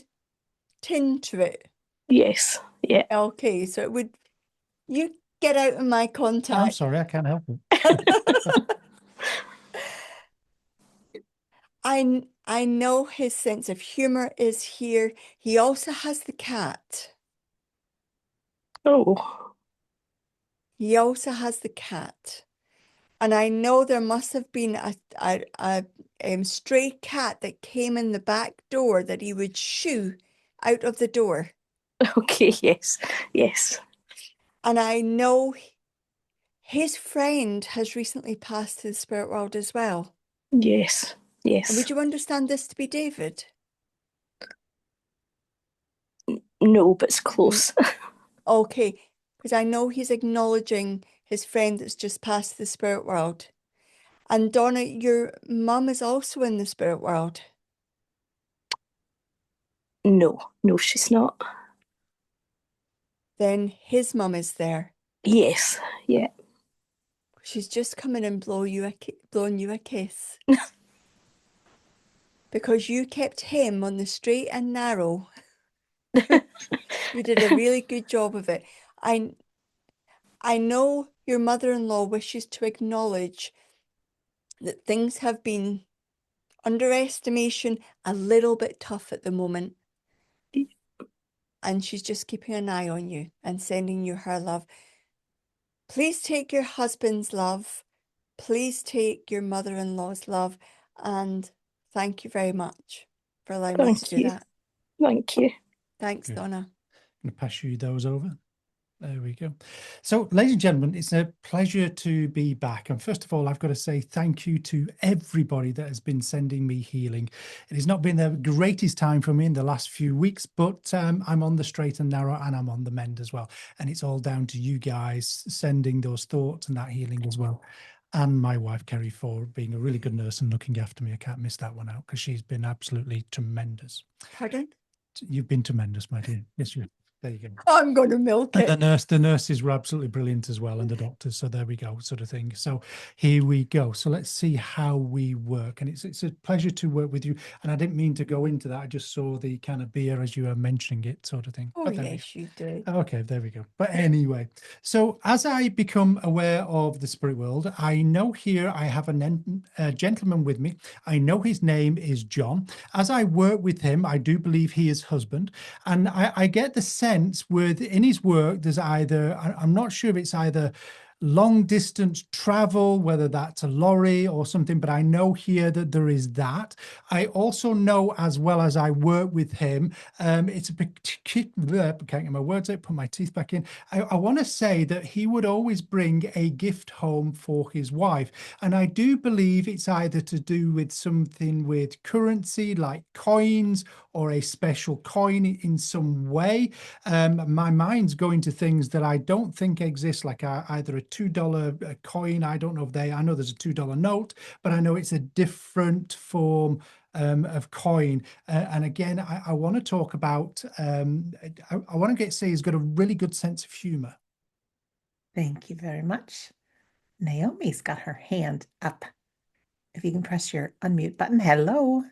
tint to it. yes, yeah. Okay, so it would, you get out of my I'm contact. sorry, I can't help it. I know his sense of humor is here. He also has the cat. Oh, He also has the cat. And I know there must have been a stray cat that came in the back door that he would shoo out of the door. okay, yes, yes. And I know his friend has recently passed to the spirit world as well. Yes, And yes. would you understand this to be David? No, but it's close. Okay, because I know he's acknowledging his friend that's just passed the spirit world. And Donna, your mum is also in the spirit world. No, no, she's not. Then his mum is there. Yes, yeah. She's just come in and blown you a kiss. Because you kept him on the straight and narrow. You did a really good job of it. I know your mother-in-law wishes to acknowledge that things have been, underestimation, a little bit tough at the moment. And she's just keeping an eye on you and sending you her love. Please take your husband's love. Please take your mother-in-law's love and Thank you very much for allowing me to Thank do you. that. Thank you. Thanks, Good. Donna. I'm going to pass you those over. There we go. So, ladies and gentlemen, it's a pleasure to be back. And first of all, I've got to say thank you to everybody that has been sending me healing. It has not been the greatest time for me in the last few weeks, but I'm on the straight and narrow and I'm on the mend as well. And it's all down to you guys sending those thoughts and that healing as well. And my wife, Kerry, for being a really good nurse and looking after me. I can't miss that one out because she's been absolutely tremendous. Pardon? You've been tremendous, my dear. Yes, you. There you go. I'm going to milk And it. the nurses were absolutely brilliant as well, and the doctors. So there we go, sort of thing. So here we go. So let's see how we work. And it's a pleasure to work with you. And I didn't mean to go into that. I just saw the kind of beer as you were mentioning it, sort of thing. Oh, But there we go. yes, you do. Okay, there we go. But anyway, so as I become aware of the spirit world, I know here I have a gentleman with me. I know his name is John. As I work with him, I do believe he is husband. And I get the sense in his work, there's either, I'm not sure if it's either long distance travel, whether that's a lorry or something, but I know here that there is that. I also know, as well as I work with him, it's a particular, I can't get my words out, put my teeth back in. I want to say that he would always bring a gift home for his wife. And I do believe it's either to do with something with currency, like coins, or a special coin in some way. My mind's going to things that I don't think exist, like either a $2 coin. I don't know if I know there's a $2 note, but I know it's a different form of coin. And again, I want to talk about, I want to say he's got a really good sense of humor. Thank you very much. Naomi's got her hand up. If you can press your unmute button. Hello.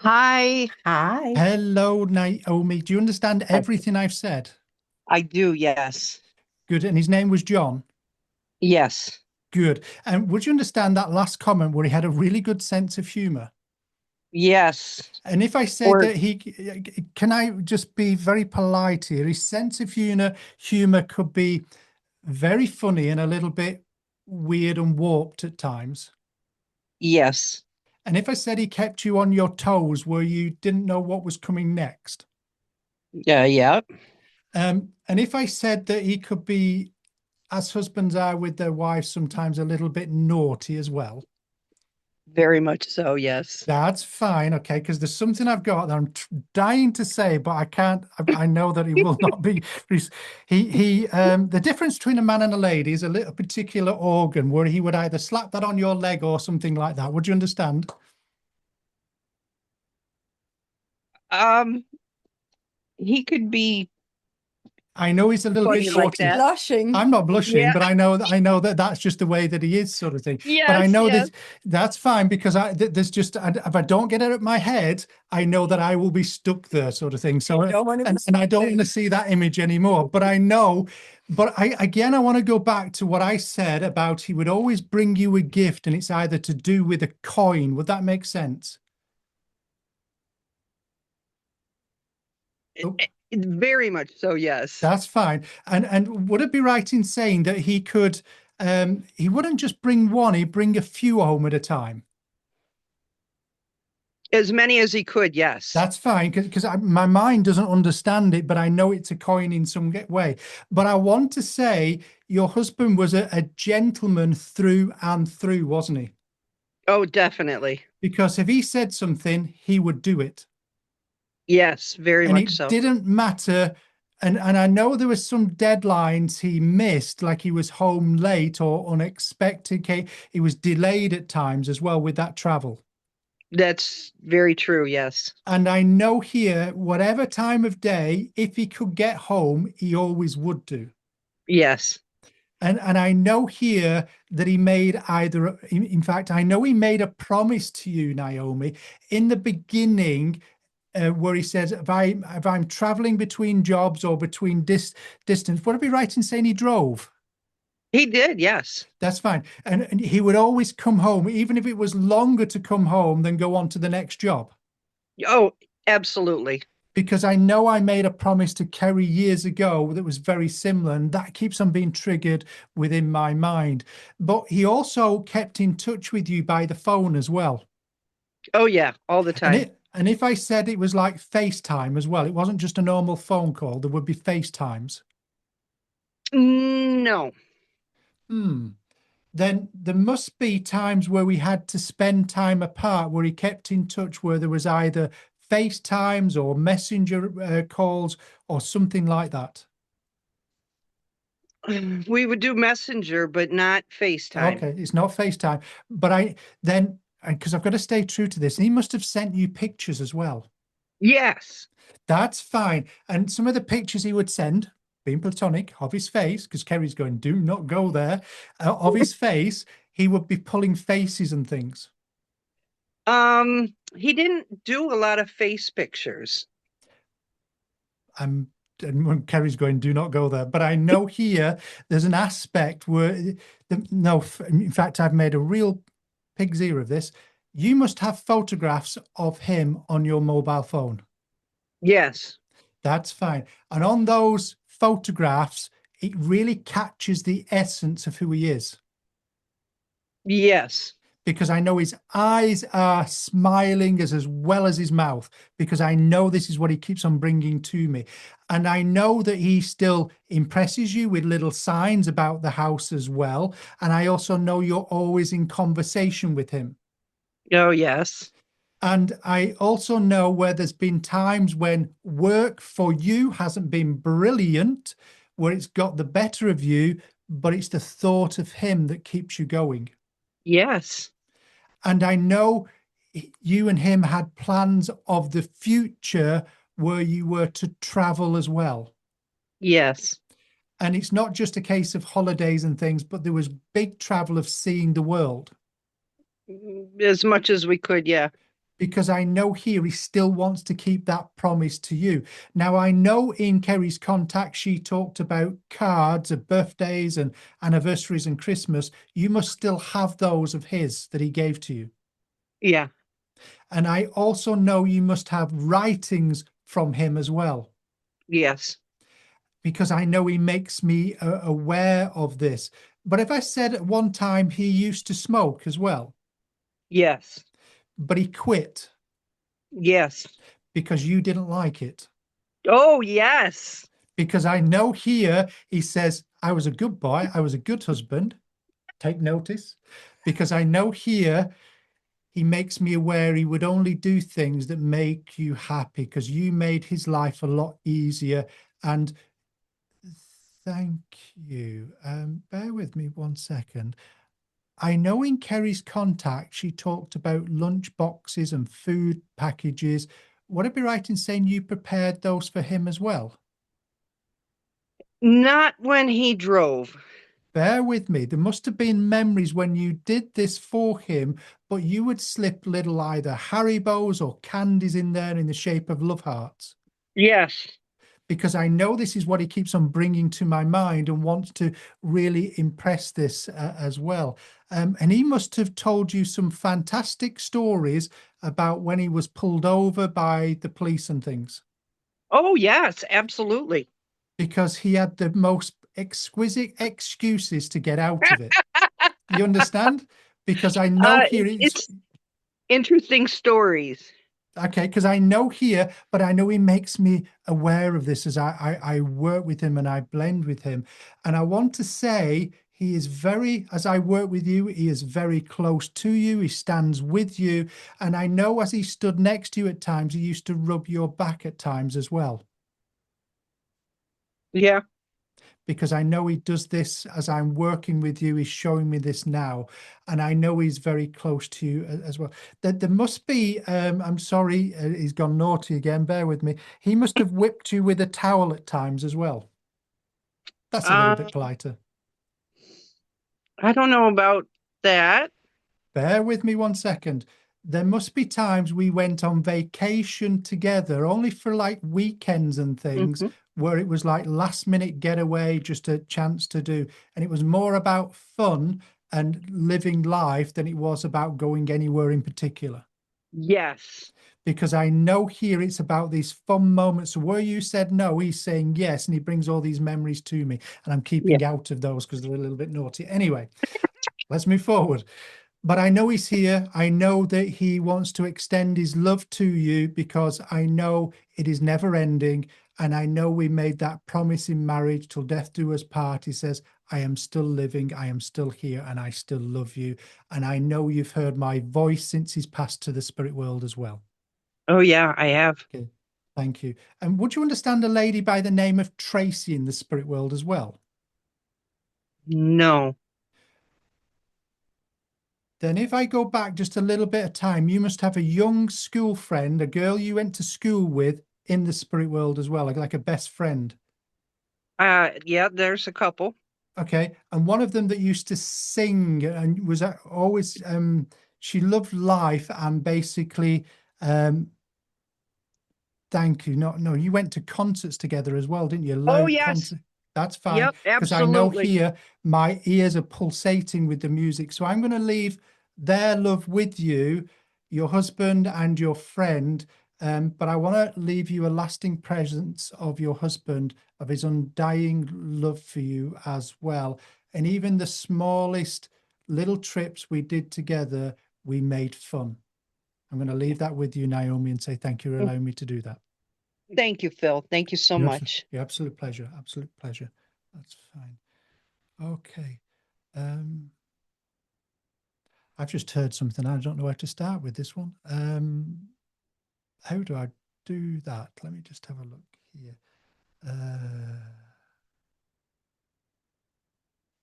Hi, Hi. Hello, Naomi. Do you understand everything I've said? I do, yes. Good. And his name was John? Yes. Good. And would you understand that last comment where he had a really good sense of humor? Yes. And if I said that can I just be very polite here? His sense of humor could be very funny and a little bit weird and warped at times. Yes. And if I said he kept you on your toes where you didn't know what was coming next. Yeah. And if I said that he could be, as husbands are with their wives, sometimes a little bit naughty as well. Very much so, yes. That's fine, okay, because there's something I've got that I'm dying to say, but I can't. I know that he will not be. The difference between a man and a lady is a little particular organ where he would either slap that on your leg or something like that. Would you understand? He could be I know he's a little bit funny like naughty. that. Blushing. I'm not blushing, Yeah. but I know that that's just the way that he is, sort of thing. Yes, but I know yes. that's fine because there's just if I don't get it out of my head, I know that I will be stuck there, sort of thing. So You don't want to be and I don't stuck want to see that image anymore. But I know. But I want to go back to what I said about he would always bring you a gift, and it's either to do with a coin. Would that make sense? Oh. Very much so, yes. That's fine. And would it be right in saying that he could, he wouldn't just bring one, he'd bring a few home at a time? As many as he could, yes. That's fine, because my mind doesn't understand it, but I know it's a coin in some way. But I want to say your husband was a gentleman through and through, wasn't he? Oh, definitely. Because if he said something, he would do it. Yes, very And much it so. didn't matter. And I know there were some deadlines he missed, like he was home late or unexpected. He was delayed at times as well with that travel. That's very true, yes. And I know here, whatever time of day, if he could get home, he always would do. Yes. And I know here that he made in fact, I know he made a promise to you, Naomi, in the beginning, where he says, if I'm traveling between jobs or between distance, would it be right in saying he drove? He did, yes. That's fine. And he would always come home, even if it was longer to come home than go on to the next job. Oh, absolutely. Because I know I made a promise to Kerry years ago that was very similar, and that keeps on being triggered within my mind. But he also kept in touch with you by the phone as well. Oh yeah, all the And time. and if I said it was like FaceTime as well, it wasn't just a normal phone call, there would be FaceTimes. No. Then there must be times where we had to spend time apart, where he kept in touch, where there was either FaceTimes or messenger calls or something like that. We would do Messenger, but not FaceTime. Okay, it's not FaceTime, but because I've got to stay true to this, and he must have sent you pictures as well. Yes. That's fine. And some of the pictures he would send, being platonic, of his face, because Kerry's going, do not go there, of his face, he would be pulling faces and things. He didn't do a lot of face pictures. And when Kerry's going, do not go there. But I know here there's an aspect where, in fact, I've made a real pig's ear of this. You must have photographs of him on your mobile phone. Yes. That's fine. And on those photographs, it really captures the essence of who he is. Yes. Because I know his eyes are smiling as well as his mouth, because I know this is what he keeps on bringing to me. And I know that he still impresses you with little signs about the house as well. And I also know you're always in conversation with him. Oh, yes. And I also know where there's been times when work for you hasn't been brilliant, where it's got the better of you, but it's the thought of him that keeps you going. Yes. And I know you and him had plans of the future where you were to travel as well. Yes. And it's not just a case of holidays and things, but there was big travel of seeing the world. As much as we could, yeah. Because I know here he still wants to keep that promise to you. Now, I know in Kerry's contact, she talked about cards of birthdays and anniversaries and Christmas. You must still have those of his that he gave to you. Yeah. And I also know you must have writings from him as well. Yes. Because I know he makes me aware of this. But if I said at one time he used to smoke as well. Yes. But he quit. Yes. Because you didn't like it. Oh, yes. Because I know here he says, I was a good boy. I was a good husband. Take notice. Because I know here he makes me aware he would only do things that make you happy, because you made his life a lot easier. And thank you. Bear with me 1 second. I know in Kerry's contact, she talked about lunch boxes and food packages. Would I be right in saying you prepared those for him as well? Not when he drove. Bear with me. There must have been memories when you did this for him, but you would slip little either Haribos or candies in there in the shape of love hearts. Yes. Because I know this is what he keeps on bringing to my mind and wants to really impress this as well. And he must have told you some fantastic stories about when he was pulled over by the police and things. Oh, yes, absolutely. Because he had the most exquisite excuses to get out of it. You understand? Because I know here it's interesting stories. Okay, because I know here, but I know he makes me aware of this as I work with him and I blend with him. And I want to say he is very, as I work with you, he is very close to you. He stands with you. And I know as he stood next to you at times, he used to rub your back at times as well. Yeah. Because I know he does this as I'm working with you. He's showing me this now. And I know he's very close to you as well. There must be, I'm sorry, he's gone naughty again. Bear with me. He must have whipped you with a towel at times as well. That's a little bit politer. I don't know about that. Bear with me 1 second. There must be times we went on vacation together, only for like weekends and things, where it was like last minute getaway, just a chance to do. And it was more about fun and living life than it was about going anywhere in particular. Yes. Because I know here it's about these fun moments. So where you said no, he's saying yes, and he brings all these memories to me. And I'm keeping out of those because they're a little bit naughty. Anyway, let's move forward. But I know he's here. I know that he wants to extend his love to you because I know it is never ending. And I know we made that promise in marriage till death do us part. He says, I am still living, I am still here, and I still love you. And I know you've heard my voice since he's passed to the spirit world as well. Oh, yeah, I have. Okay, thank you. And would you understand a lady by the name of Tracy in the spirit world as well? No. Then if I go back just a little bit of time, you must have a young school friend, a girl you went to school with in the spirit world as well, like a best friend. Yeah, there's a couple. Okay. And one of them that used to sing and was always, she loved life and basically, thank you. No, you went to concerts together as well, didn't you? Oh, Loud yes. concert. That's fine. Yep, Because I know absolutely. here my ears are pulsating with the music. So I'm going to leave their love with you, your husband and your friend. But I want to leave you a lasting presence of your husband, of his undying love for you as well. And even the smallest little trips we did together, we made fun. I'm going to leave that with you, Naomi, and say thank you for allowing me to do that. Thank you, Phil. Thank you so Your much. Your absolute pleasure. Absolute pleasure. That's fine. Okay. I've just heard something. I don't know where to start with this one. How do I do that? Let me just have a look here.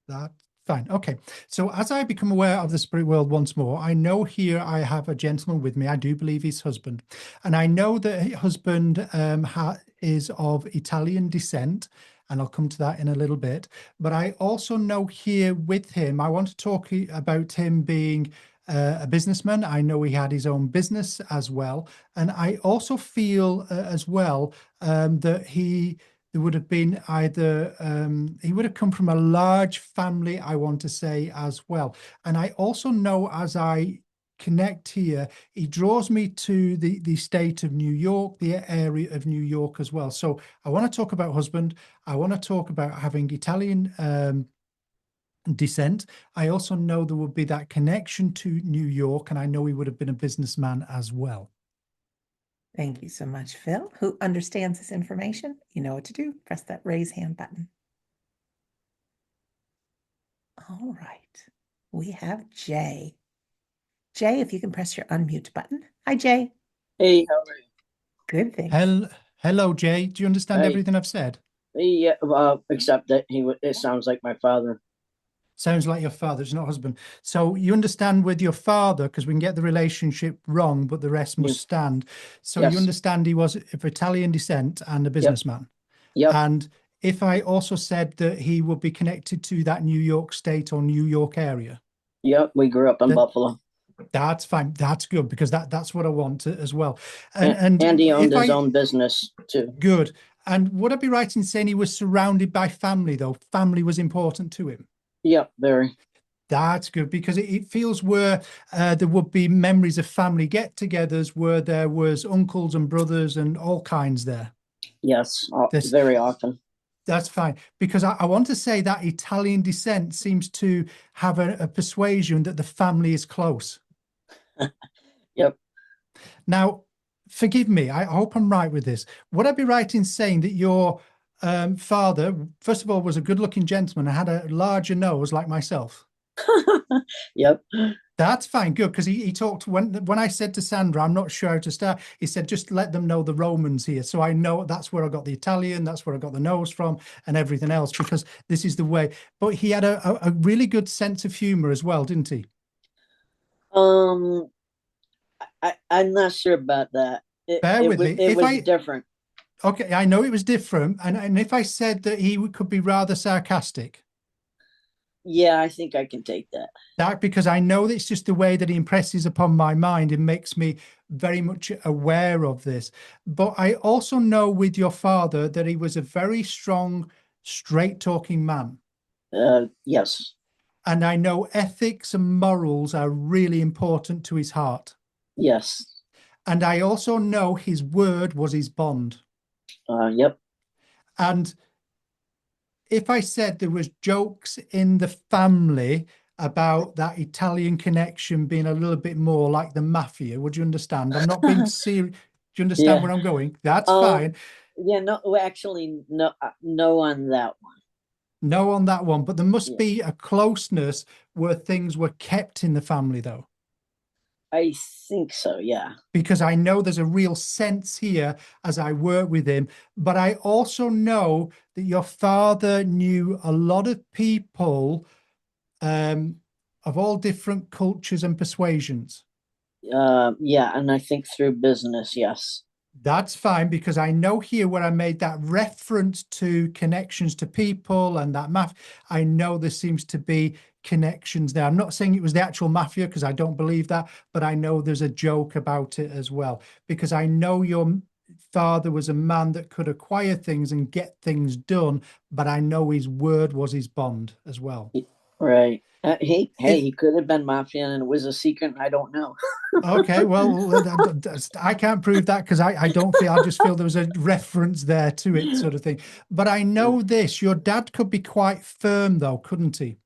That fine. Okay. So as I become aware of the spirit world once more, I know here I have a gentleman with me. I do believe his husband. And I know that his husband is of Italian descent. And I'll come to that in a little bit. But I also know here with him, I want to talk about him being a businessman. I know he had his own business as well. And I also feel as well that there would have been either, he would have come from a large family, I want to say, as well. And I also know as I connect here, he draws me to the state of New York, the area of New York as well. So I want to talk about husband. I want to talk about having Italian descent. I also know there would be that connection to New York, and I know he would have been a businessman as well. Thank you so much, Phil. Who understands this information? You know what to do. Press that raise hand button. All right. We have Jay. Jay, if you can press your unmute button. Hi, Jay. Hey, how are you? Good, thanks. Hello, Jay. Do you understand Hey. everything I've said? Yeah, except that it sounds like my father. Sounds like your father, it's not husband. So you understand with your father, because we can get the relationship wrong, but the rest must stand. So Yes. you understand he was of Italian descent and a businessman. Yep. And if I also said that he would be connected to that New York state or New York area. Yep. We grew up in Buffalo. That's fine. That's good, because that's what I want as well. And he owned his own business too. Good. And would I be right in saying he was surrounded by family, though? Family was important to him. Yep, very. That's good, because it feels where there would be memories of family get-togethers where there was uncles and brothers and all kinds there. Yes, very often. That's fine, because I want to say that Italian descent seems to have a persuasion that the family is close. Yep. Now, forgive me, I hope I'm right with this. Would I be right in saying that your father, first of all, was a good-looking gentleman and had a larger nose like myself? Yep. That's fine, good, because he talked, when I said to Sandra, I'm not sure how to start, he said, just let them know the Romans here. So I know that's where I got the Italian, that's where I got the nose from and everything else, because this is the way. But he had a really good sense of humor as well, didn't he? I'm not sure about that. Bear with me. It was different. Okay, I know it was different. And if I said that he could be rather sarcastic. Yeah, I think I can take that. That, because I know that it's just the way that he impresses upon my mind and makes me very much aware of this. But I also know with your father that he was a very strong, straight-talking man. Yes. And I know ethics and morals are really important to his heart. Yes. And I also know his word was his bond. Yep. And if I said there was jokes in the family, about that Italian connection being a little bit more like the mafia. Would you understand? I'm not being serious. Do you understand Yeah. where I'm going? That's Um, fine. Yeah, no, well, actually, no, no on that one. No on that one, but there must Yeah. be a closeness where things were kept in the family, though. I think so, yeah. Because I know there's a real sense here as I work with him. But I also know that your father knew a lot of people of all different cultures and persuasions. Yeah, and I think through business, yes. That's fine, because I know here where I made that reference to connections to people and that math, I know there seems to be connections there. I'm not saying it was the actual mafia, because I don't believe that, but I know there's a joke about it as well, because I know your father was a man that could acquire things and get things done, but I know his word was his bond as well. Right. He could have been mafia and it was a secret. And I don't know. Okay, well, I can't prove that, because I don't feel, I just feel there was a reference there to it, sort of thing. But I know this, your dad could be quite firm though, couldn't he?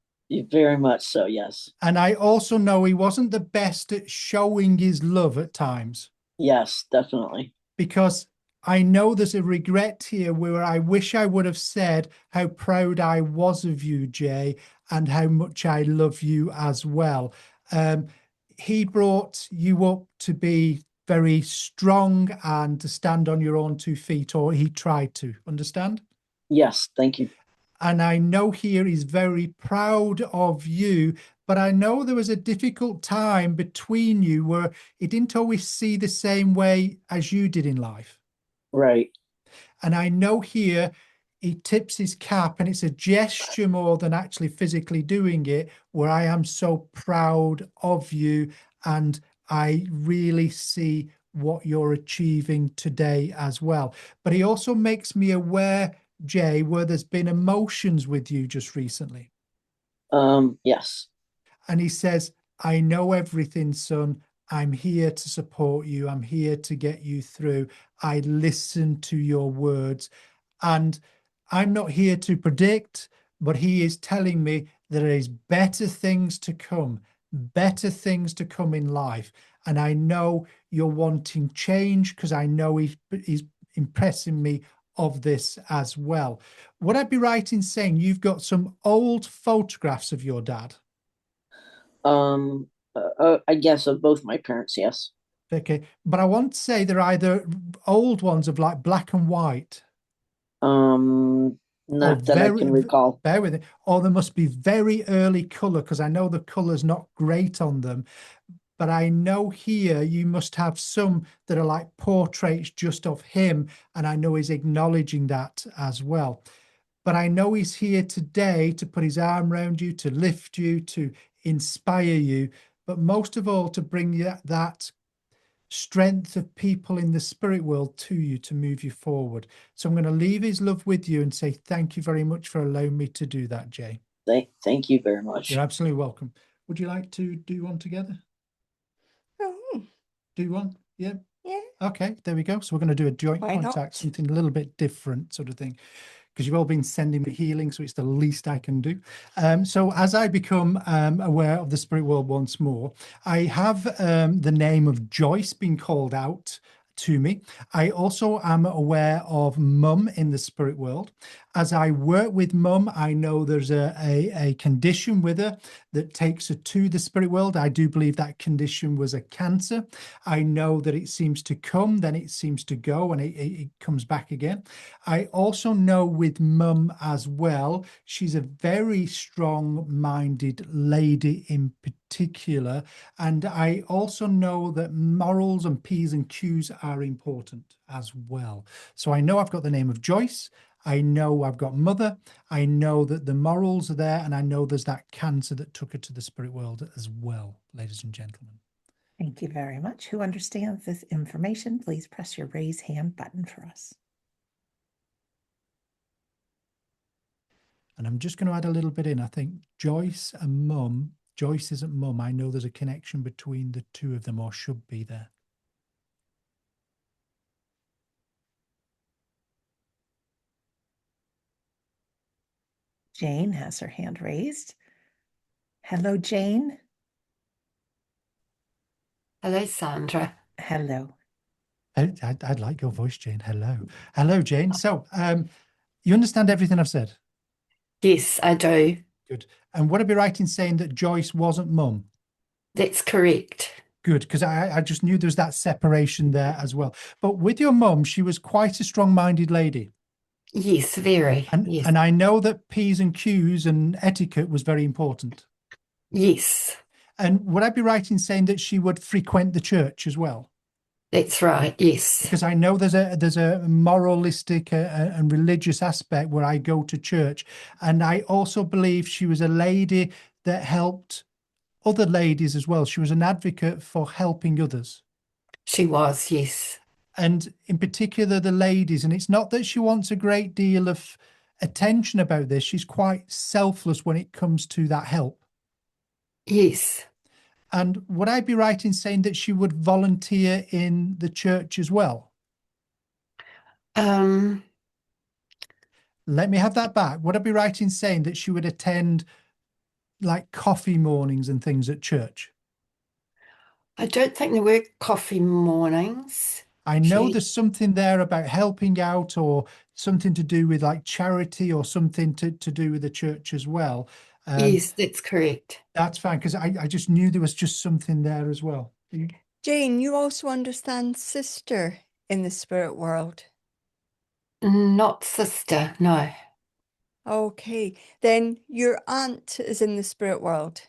Very much so, yes. And I also know he wasn't the best at showing his love at times, Yes, definitely. because I know there's a regret here where I wish I would have said how proud I was of you, Jay, and how much I love you as well. He brought you up to be very strong and to stand on your own 2 feet, or he tried to, understand? Yes, thank you. And I know here he's very proud of you, but I know there was a difficult time between you where he didn't always see the same way as you did in life. Right. And I know here he tips his cap, and it's a gesture more than actually physically doing it, where I am so proud of you. And I really see what you're achieving today as well. But he also makes me aware, Jay, where there's been emotions with you just recently. Yes. And he says, I know everything, son. I'm here to support you. I'm here to get you through. I listen to your words. And I'm not here to predict, but he is telling me there is better things to come in life. And I know you're wanting change, because I know he's impressing me of this as well. Would I be right in saying you've got some old photographs of your dad? I guess of both my parents, yes. Okay, but I want to say they're either old ones of like black and white, or Not that I can recall. bear with it, or there must be very early color, because I know the color's not great on them. But I know here you must have some that are like portraits just of him, and I know he's acknowledging that as well. But I know he's here today to put his arm around you, to lift you, to inspire you, but most of all to bring you that strength of people in the spirit world to you, to move you forward. So I'm going to leave his love with you and say thank you very much for allowing me to do that, Jay. Thank you very much. You're absolutely welcome. Would you like to do one together? Oh, Do one? Yeah. yeah. Okay, there we go. So we're going to do a joint Why not? contact, something a little bit different sort of thing, because you've all been sending me healing, so it's the least I can do. So as I become aware of the spirit world once more, I have the name of Joyce being called out to me. I also am aware of Mum in the spirit world. As I work with Mum, I know there's a condition with her that takes her to the spirit world. I do believe that condition was a cancer. I know that it seems to come, then it seems to go, and it comes back again. I also know with Mum as well, she's a very strong-minded lady in particular. And I also know that morals and P's and Q's are important as well. So I know I've got the name of Joyce. I know I've got Mother. I know that the morals are there, and I know there's that cancer that took her to the spirit world as well, ladies and gentlemen. Thank you very much. Who understands this information? Please press your raise hand button for us. And I'm just going to add a little bit in. I think Joyce and Mum, Joyce isn't Mum. I know there's a connection between the two of them, or should be there. Jane has her hand raised. Hello, Jane. Hello, Sandra. Hello. I'd like your voice, Jane. Hello. Hello, Jane. So, you understand everything I've said? Yes, I do. Good. And would I be right in saying that Joyce wasn't mum? That's correct. Good, because I just knew there was that separation there as well. But with your mum, she was quite a strong-minded lady. Yes, very. Yes. And I know that P's and Q's and etiquette was very important. Yes, And would I be right in saying that she would frequent the church as well? that's right. Yes. Because I know there's a moralistic and religious aspect where I go to church, and I also believe she was a lady that helped other ladies as well. She was an advocate for helping others, She was, yes. and in particular the ladies. And it's not that she wants a great deal of attention about this. She's quite selfless when it comes to that help. Yes. And would I be right in saying that she would volunteer in the church as well? Um, Let me have that back. Would I be right in saying that she would attend like coffee mornings and things at church? I don't think there were coffee mornings. I know She, there's something there about helping out or something to do with like charity or something to do with the church as well. yes, that's correct. That's fine, because I just knew there was just something there as well. Jane, you also understand sister in the spirit world. Not sister, no. Okay, then your aunt is in the spirit world.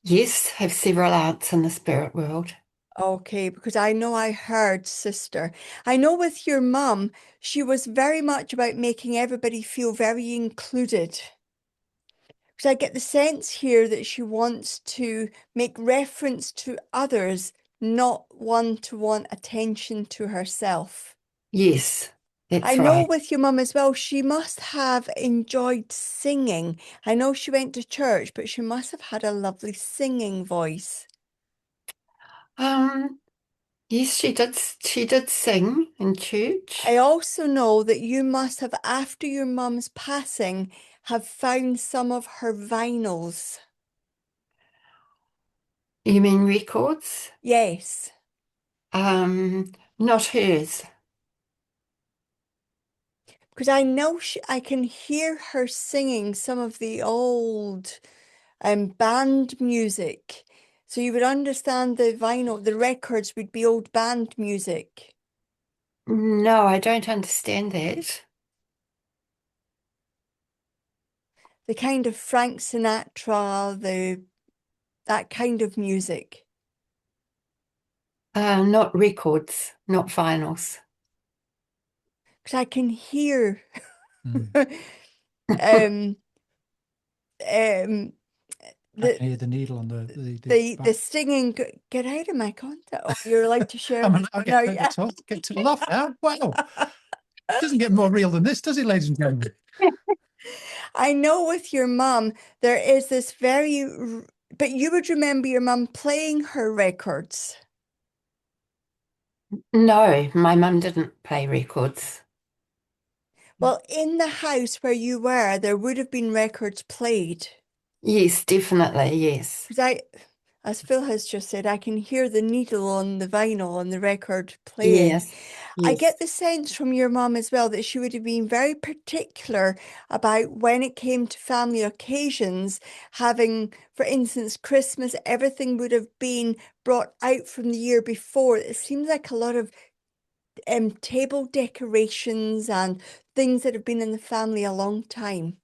Yes, have several aunts in the spirit world. Okay, because I know I heard sister. I know with your mum, she was very much about making everybody feel very included. Because I get the sense here that she wants to make reference to others, not one-to-one attention to herself. Yes, that's I know right. with your mum as well, she must have enjoyed singing. I know she went to church, but she must have had a lovely singing voice. Yes, she did sing in church. I also know that you must have, after your mum's passing, have found some of her vinyls. You mean records? Yes. Not hers. Because I know I can hear her singing some of the old band music. So you would understand the vinyl, the records would be old band music. No, I don't understand that. The kind of Frank Sinatra, that kind of music. Not records, not vinyls. Because I can hear Mm. um I can hear the needle on the back. singing. Get out of my contact. Oh, you're allowed to share. I'm with allowed me now, to yeah. get to laugh now. Wow. It doesn't get more real than this, does it, ladies and gentlemen? I know with your mum, there is this but you would remember your mum playing her records. No, my mum didn't play records. Well, in the house where you were, there would have been records played. Yes, definitely, yes. Because as Phil has just said, I can hear the needle on the vinyl on the record playing. Yes, I yes. get the sense from your mum as well that she would have been very particular about when it came to family occasions, having, for instance, Christmas, everything would have been brought out from the year before. It seems like a lot of table decorations and things that have been in the family a long time.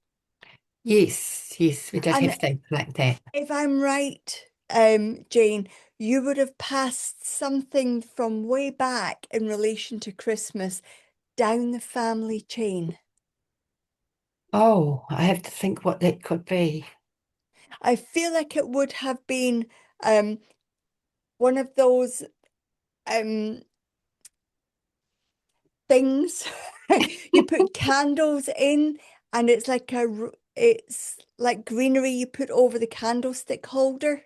Yes, yes, we did And have things like that. if I'm right, Jane, you would have passed something from way back in relation to Christmas down the family chain. Oh, I have to think what that could be. I feel like it would have been one of those things you put candles in, and it's like greenery you put over the candlestick holder.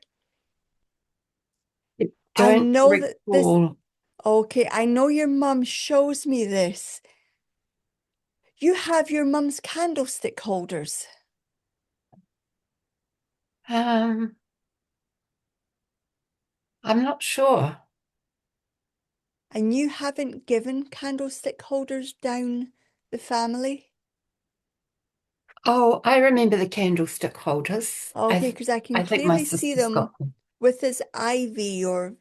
I Don't know that recall. okay, I know your mum shows me this. you have your mum's candlestick holders? I'm not sure. And you haven't given candlestick holders down the family? Oh, I remember the candlestick holders. Okay, because I can I think my clearly see sister's them got them. with this ivy or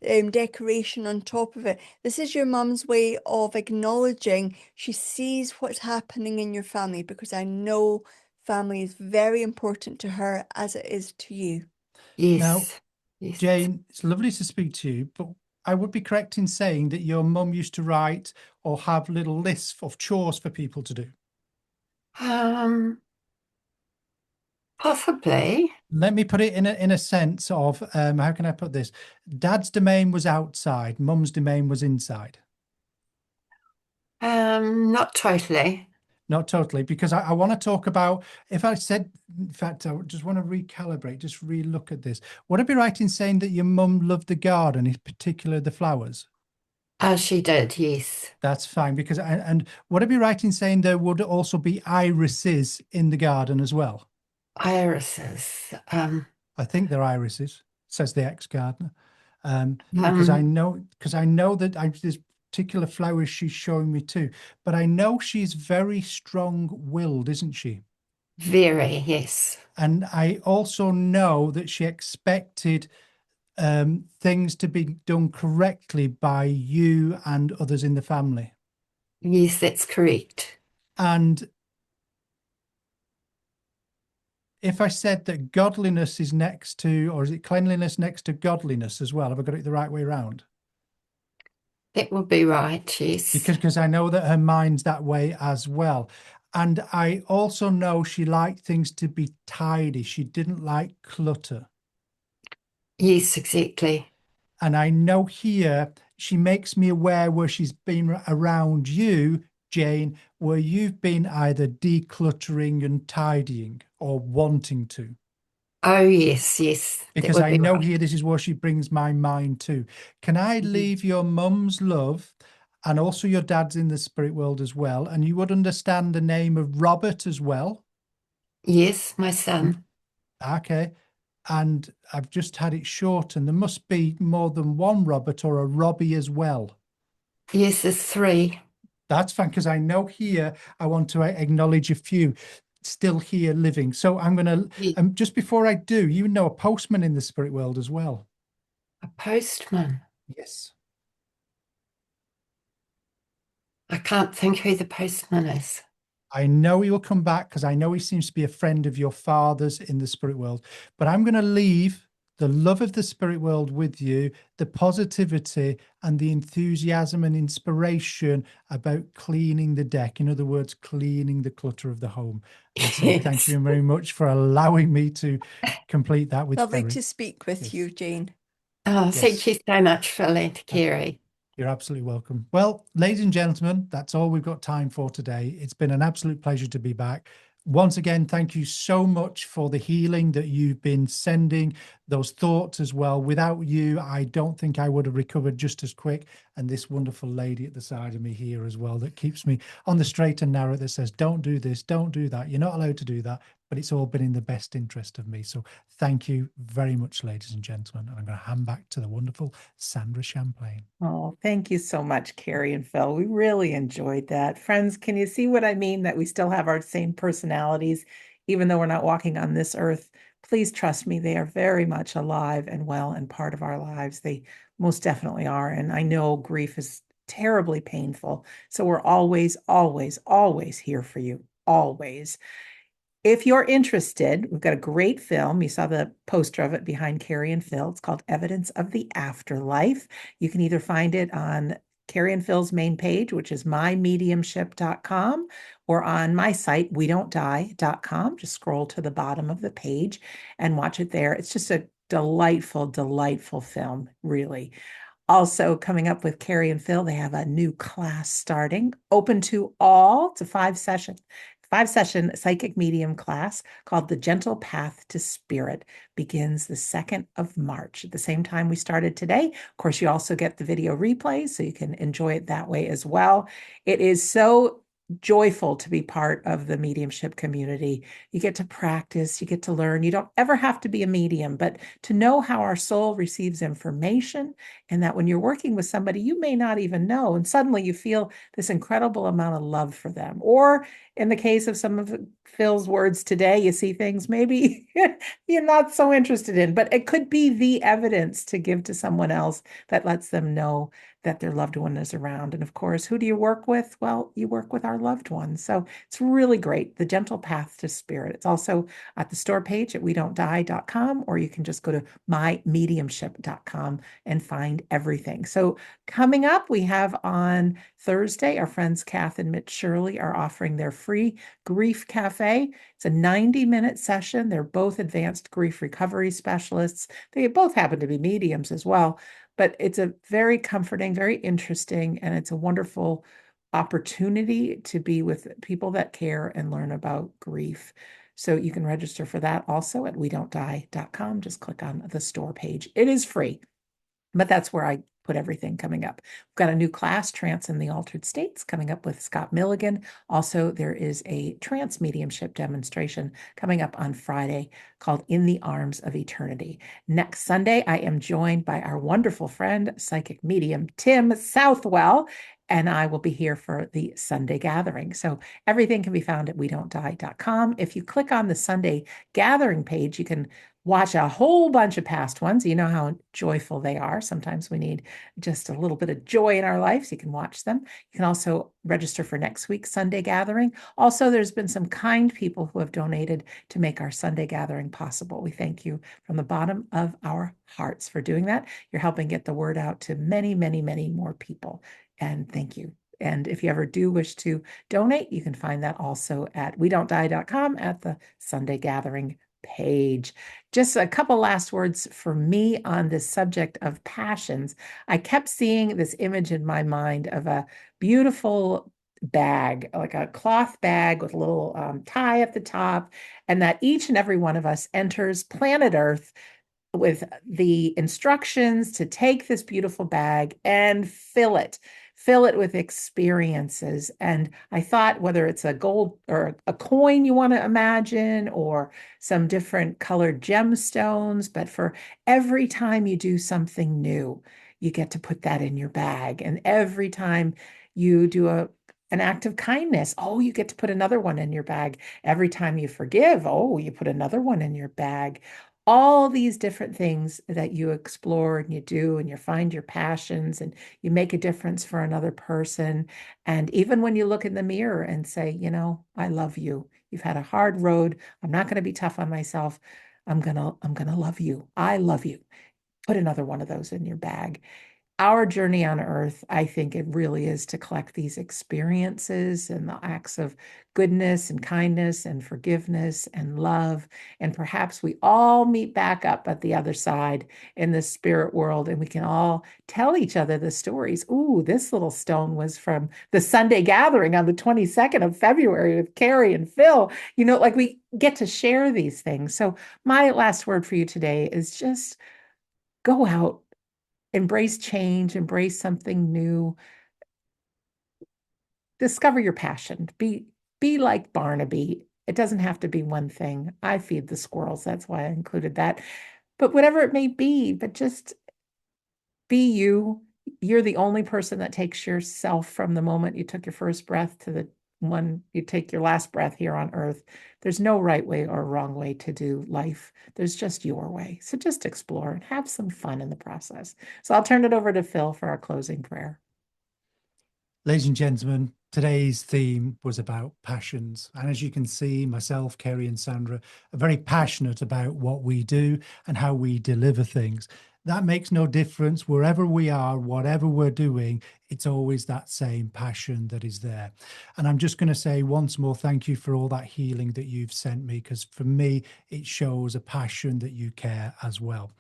decoration on top of it. This is your mum's way of acknowledging she sees what's happening in your family, because I know family is very important to her as it is to you. Yes. Yes. Jane, it's lovely to speak to you, but I would be correct in saying that your mum used to write or have little lists of chores for people to do. Possibly. Let me put it in a sense of how can I put this? Dad's domain was outside, mum's domain was inside. Not totally. Not totally, because I want to talk about, if I said, in fact, I just want to recalibrate, just re-look at this. Would I be right in saying that your mum loved the garden, in particular the flowers? She did, yes. That's fine, because and would I be right in saying there would also be irises in the garden as well? Irises. I think they're irises, says the ex-gardener. Because I know that there's particular flowers she's showing me too, but I know she's very strong-willed, isn't she? Very, yes. And I also know that she expected things to be done correctly by you and others in the family. Yes, that's correct. And if I said that godliness is next to, or is it cleanliness next to godliness as well? Have I got it the right way around? That would be right, yes. Because I know that her mind's that way as well. And I also know she liked things to be tidy. She didn't like clutter. Yes, exactly. And I know here she makes me aware where she's been around you, Jane, where you've been either decluttering and tidying or wanting to. Oh, yes, yes. that Because would I be know right. here this is where she brings my mind to. Can I leave your mum's love and also your dad's in the spirit world as well? And you would understand the name of Robert as well. Yes, my son. Okay. And I've just had it shortened. There must be more than one Robert or a Robbie as well. Yes, there's 3. That's fine, because I know here I want to acknowledge a few still here living. So I'm going to, Yes. just before I do, you know a postman in the spirit world as well. A postman. Yes. I can't think who the postman is. I know he will come back because I know he seems to be a friend of your father's in the spirit world. But I'm going to leave the love of the spirit world with you, the positivity and the enthusiasm and inspiration about cleaning the deck. In other words, cleaning the clutter of the home. And say thank Yes. you very much for allowing me to complete that with Lovely Kerry. to speak with Yes. you, Jane. Oh, Yes. thank you so much, Phil and Kerry. You're absolutely welcome. Well, ladies and gentlemen, that's all we've got time for today. It's been an absolute pleasure to be back. Once again, thank you so much for the healing that you've been sending, those thoughts as well. Without you, I don't think I would have recovered just as quick. And this wonderful lady at the side of me here as well, that keeps me on the straight and narrow, that says, don't do this, don't do that. You're not allowed to do that. But it's all been in the best interest of me. So thank you very much, ladies and gentlemen. And I'm going to hand back to the wonderful Sandra Champlain. Oh, thank you so much, Carrie and Phil. We really enjoyed that. Friends, can you see what I mean? That we still have our same personalities, even though we're not walking on this earth. Please trust me, they are very much alive and well and part of our lives. They most definitely are. And I know grief is terribly painful. So we're always, always, always here for you. Always. If you're interested, we've got a great film. You saw the poster of it behind Carrie and Phil. It's called Evidence of the Afterlife. You can either find it on Carrie and Phil's main page, which is mymediumship.com, or on my site, wedon'tdie.com. Just scroll to the bottom of the page and watch it there. It's just a delightful, delightful film, really. Also, coming up with Carrie and Phil, they have a new class starting, open to all. It's a 5-session psychic medium class called The Gentle Path to Spirit. Begins the 2nd of March at the same time we started today. Of course, you also get the video replay, so you can enjoy it that way as well. It is so joyful to be part of the mediumship community. You get to practice, you get to learn. You don't ever have to be a medium, but to know how our soul receives information, and that when you're working with somebody you may not even know, and suddenly you feel this incredible amount of love for them. Or in the case of some of Phil's words today, you see things maybe you're not so interested in, but it could be the evidence to give to someone else that lets them know that their loved one is around. And of course, who do you work with? Well, you work with our loved ones. So it's really great. The Gentle Path to Spirit. It's also at the store page at wedon'tdie.com, or you can just go to mymediumship.com and find everything. So coming up, we have on Thursday, our friends Kath and Mitch Shirley are offering their free Grief Cafe. It's a 90-minute session. They're both advanced grief recovery specialists. They both happen to be mediums as well. But it's a very comforting, very interesting, and it's a wonderful opportunity to be with people that care and learn about grief. So you can register for that also at wedon'tdie.com. Just click on the store page. It is free, but that's where I put everything coming up. We've got a new class, Trance in the Altered States, coming up with Scott Milligan. Also, there is a trance mediumship demonstration coming up on Friday called In the Arms of Eternity. Next Sunday, I am joined by our wonderful friend, psychic medium Tim Southwell, and I will be here for the Sunday gathering. So everything can be found at wedon'tdie.com. If you click on the Sunday gathering page, you can watch a whole bunch of past ones. You know how joyful they are. Sometimes we need just a little bit of joy in our life, so you can watch them. You can also register for next week's Sunday gathering. Also, there's been some kind people who have donated to make our Sunday gathering possible. We thank you from the bottom of our hearts for doing that. You're helping get the word out to many, many, many more people. And thank you. And if you ever do wish to donate, you can find that also at wedon'tdie.com at the Sunday gathering page. Just a couple last words for me on this subject of passions. I kept seeing this image in my mind of a beautiful bag, like a cloth bag with a little tie at the top, and that each and every one of us enters planet Earth with the instructions to take this beautiful bag and fill it with experiences. And I thought, whether it's a gold or a coin you want to imagine, or some different colored gemstones, but for every time you do something new, you get to put that in your bag. And every time you do an act of kindness, oh, you get to put another one in your bag. Every time you forgive, oh, you put another one in your bag. All these different things that you explore and you do, and you find your passions, and you make a difference for another person. And even when you look in the mirror and say, you know, I love you. You've had a hard road. I'm not going to be tough on myself. I'm gonna love you. I love you. Put another one of those in your bag. Our journey on earth, I think it really is to collect these experiences and the acts of goodness and kindness and forgiveness and love. And perhaps we all meet back up at the other side in the spirit world, and we can all tell each other the stories. Ooh, this little stone was from the Sunday gathering on the 22nd of February with Carrie and Phil. You know, like, we get to share these things. So my last word for you today is just go out. Embrace change, embrace something new. Discover your passion. Be like Barnaby. It doesn't have to be one thing. I feed the squirrels. That's why I included that. But whatever it may be, but just be you. You're the only person that takes yourself from the moment you took your first breath to the one you take your last breath here on earth. There's no right way or wrong way to do life. There's just your way. So just explore and have some fun in the process. So I'll turn it over to Phil for our closing prayer. Ladies and gentlemen, today's theme was about passions. And as you can see, myself, Kerry and Sandra are very passionate about what we do and how we deliver things. That makes no difference wherever we are, whatever we're doing, it's always that same passion that is there. And I'm just going to say once more, thank you for all that healing that you've sent me, because for me, it shows a passion that you care as well.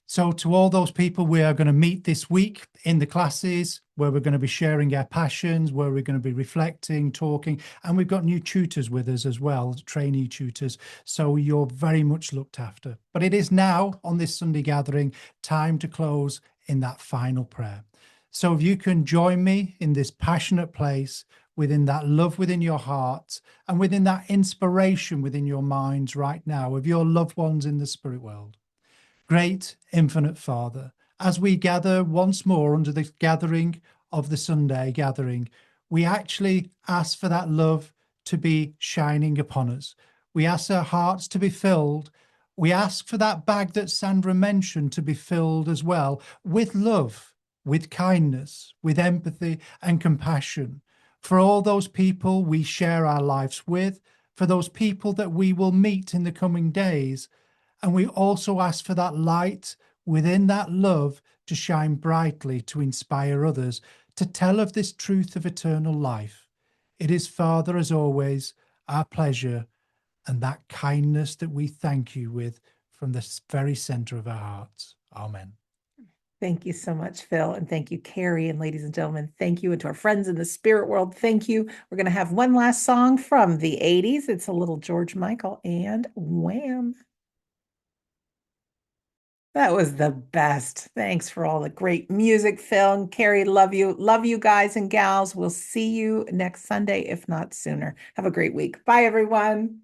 So to all those people, we are going to meet this week in the classes where we're going to be sharing our passions, where we're going to be reflecting, talking, and we've got new tutors with us as well, trainee tutors. So you're very much looked after. But it is now, on this Sunday gathering, time to close in that final prayer. So if you can join me in this passionate place within that love within your heart, and within that inspiration within your minds right now of your loved ones in the spirit world. Great infinite Father, as we gather once more under the gathering of the Sunday gathering, we actually ask for that love to be shining upon us. We ask our hearts to be filled. We ask for that bag that Sandra mentioned to be filled as well with love, with kindness, with empathy and compassion for all those people we share our lives with, for those people that we will meet in the coming days. And we also ask for that light within that love to shine brightly, to inspire others, to tell of this truth of eternal life. It is, Father, as always, our pleasure and that kindness that we thank you with from the very center of our hearts. Amen. Thank you so much, Phil. And thank you, Carrie. And ladies and gentlemen, thank you. And to our friends in the spirit world, thank you. We're going to have one last song from the 80s. It's a little George Michael and Wham! That was the best. Thanks for all the great music, Phil and Carrie. Love you. Love you guys and gals. We'll see you next Sunday, if not sooner. Have a great week. Bye, everyone.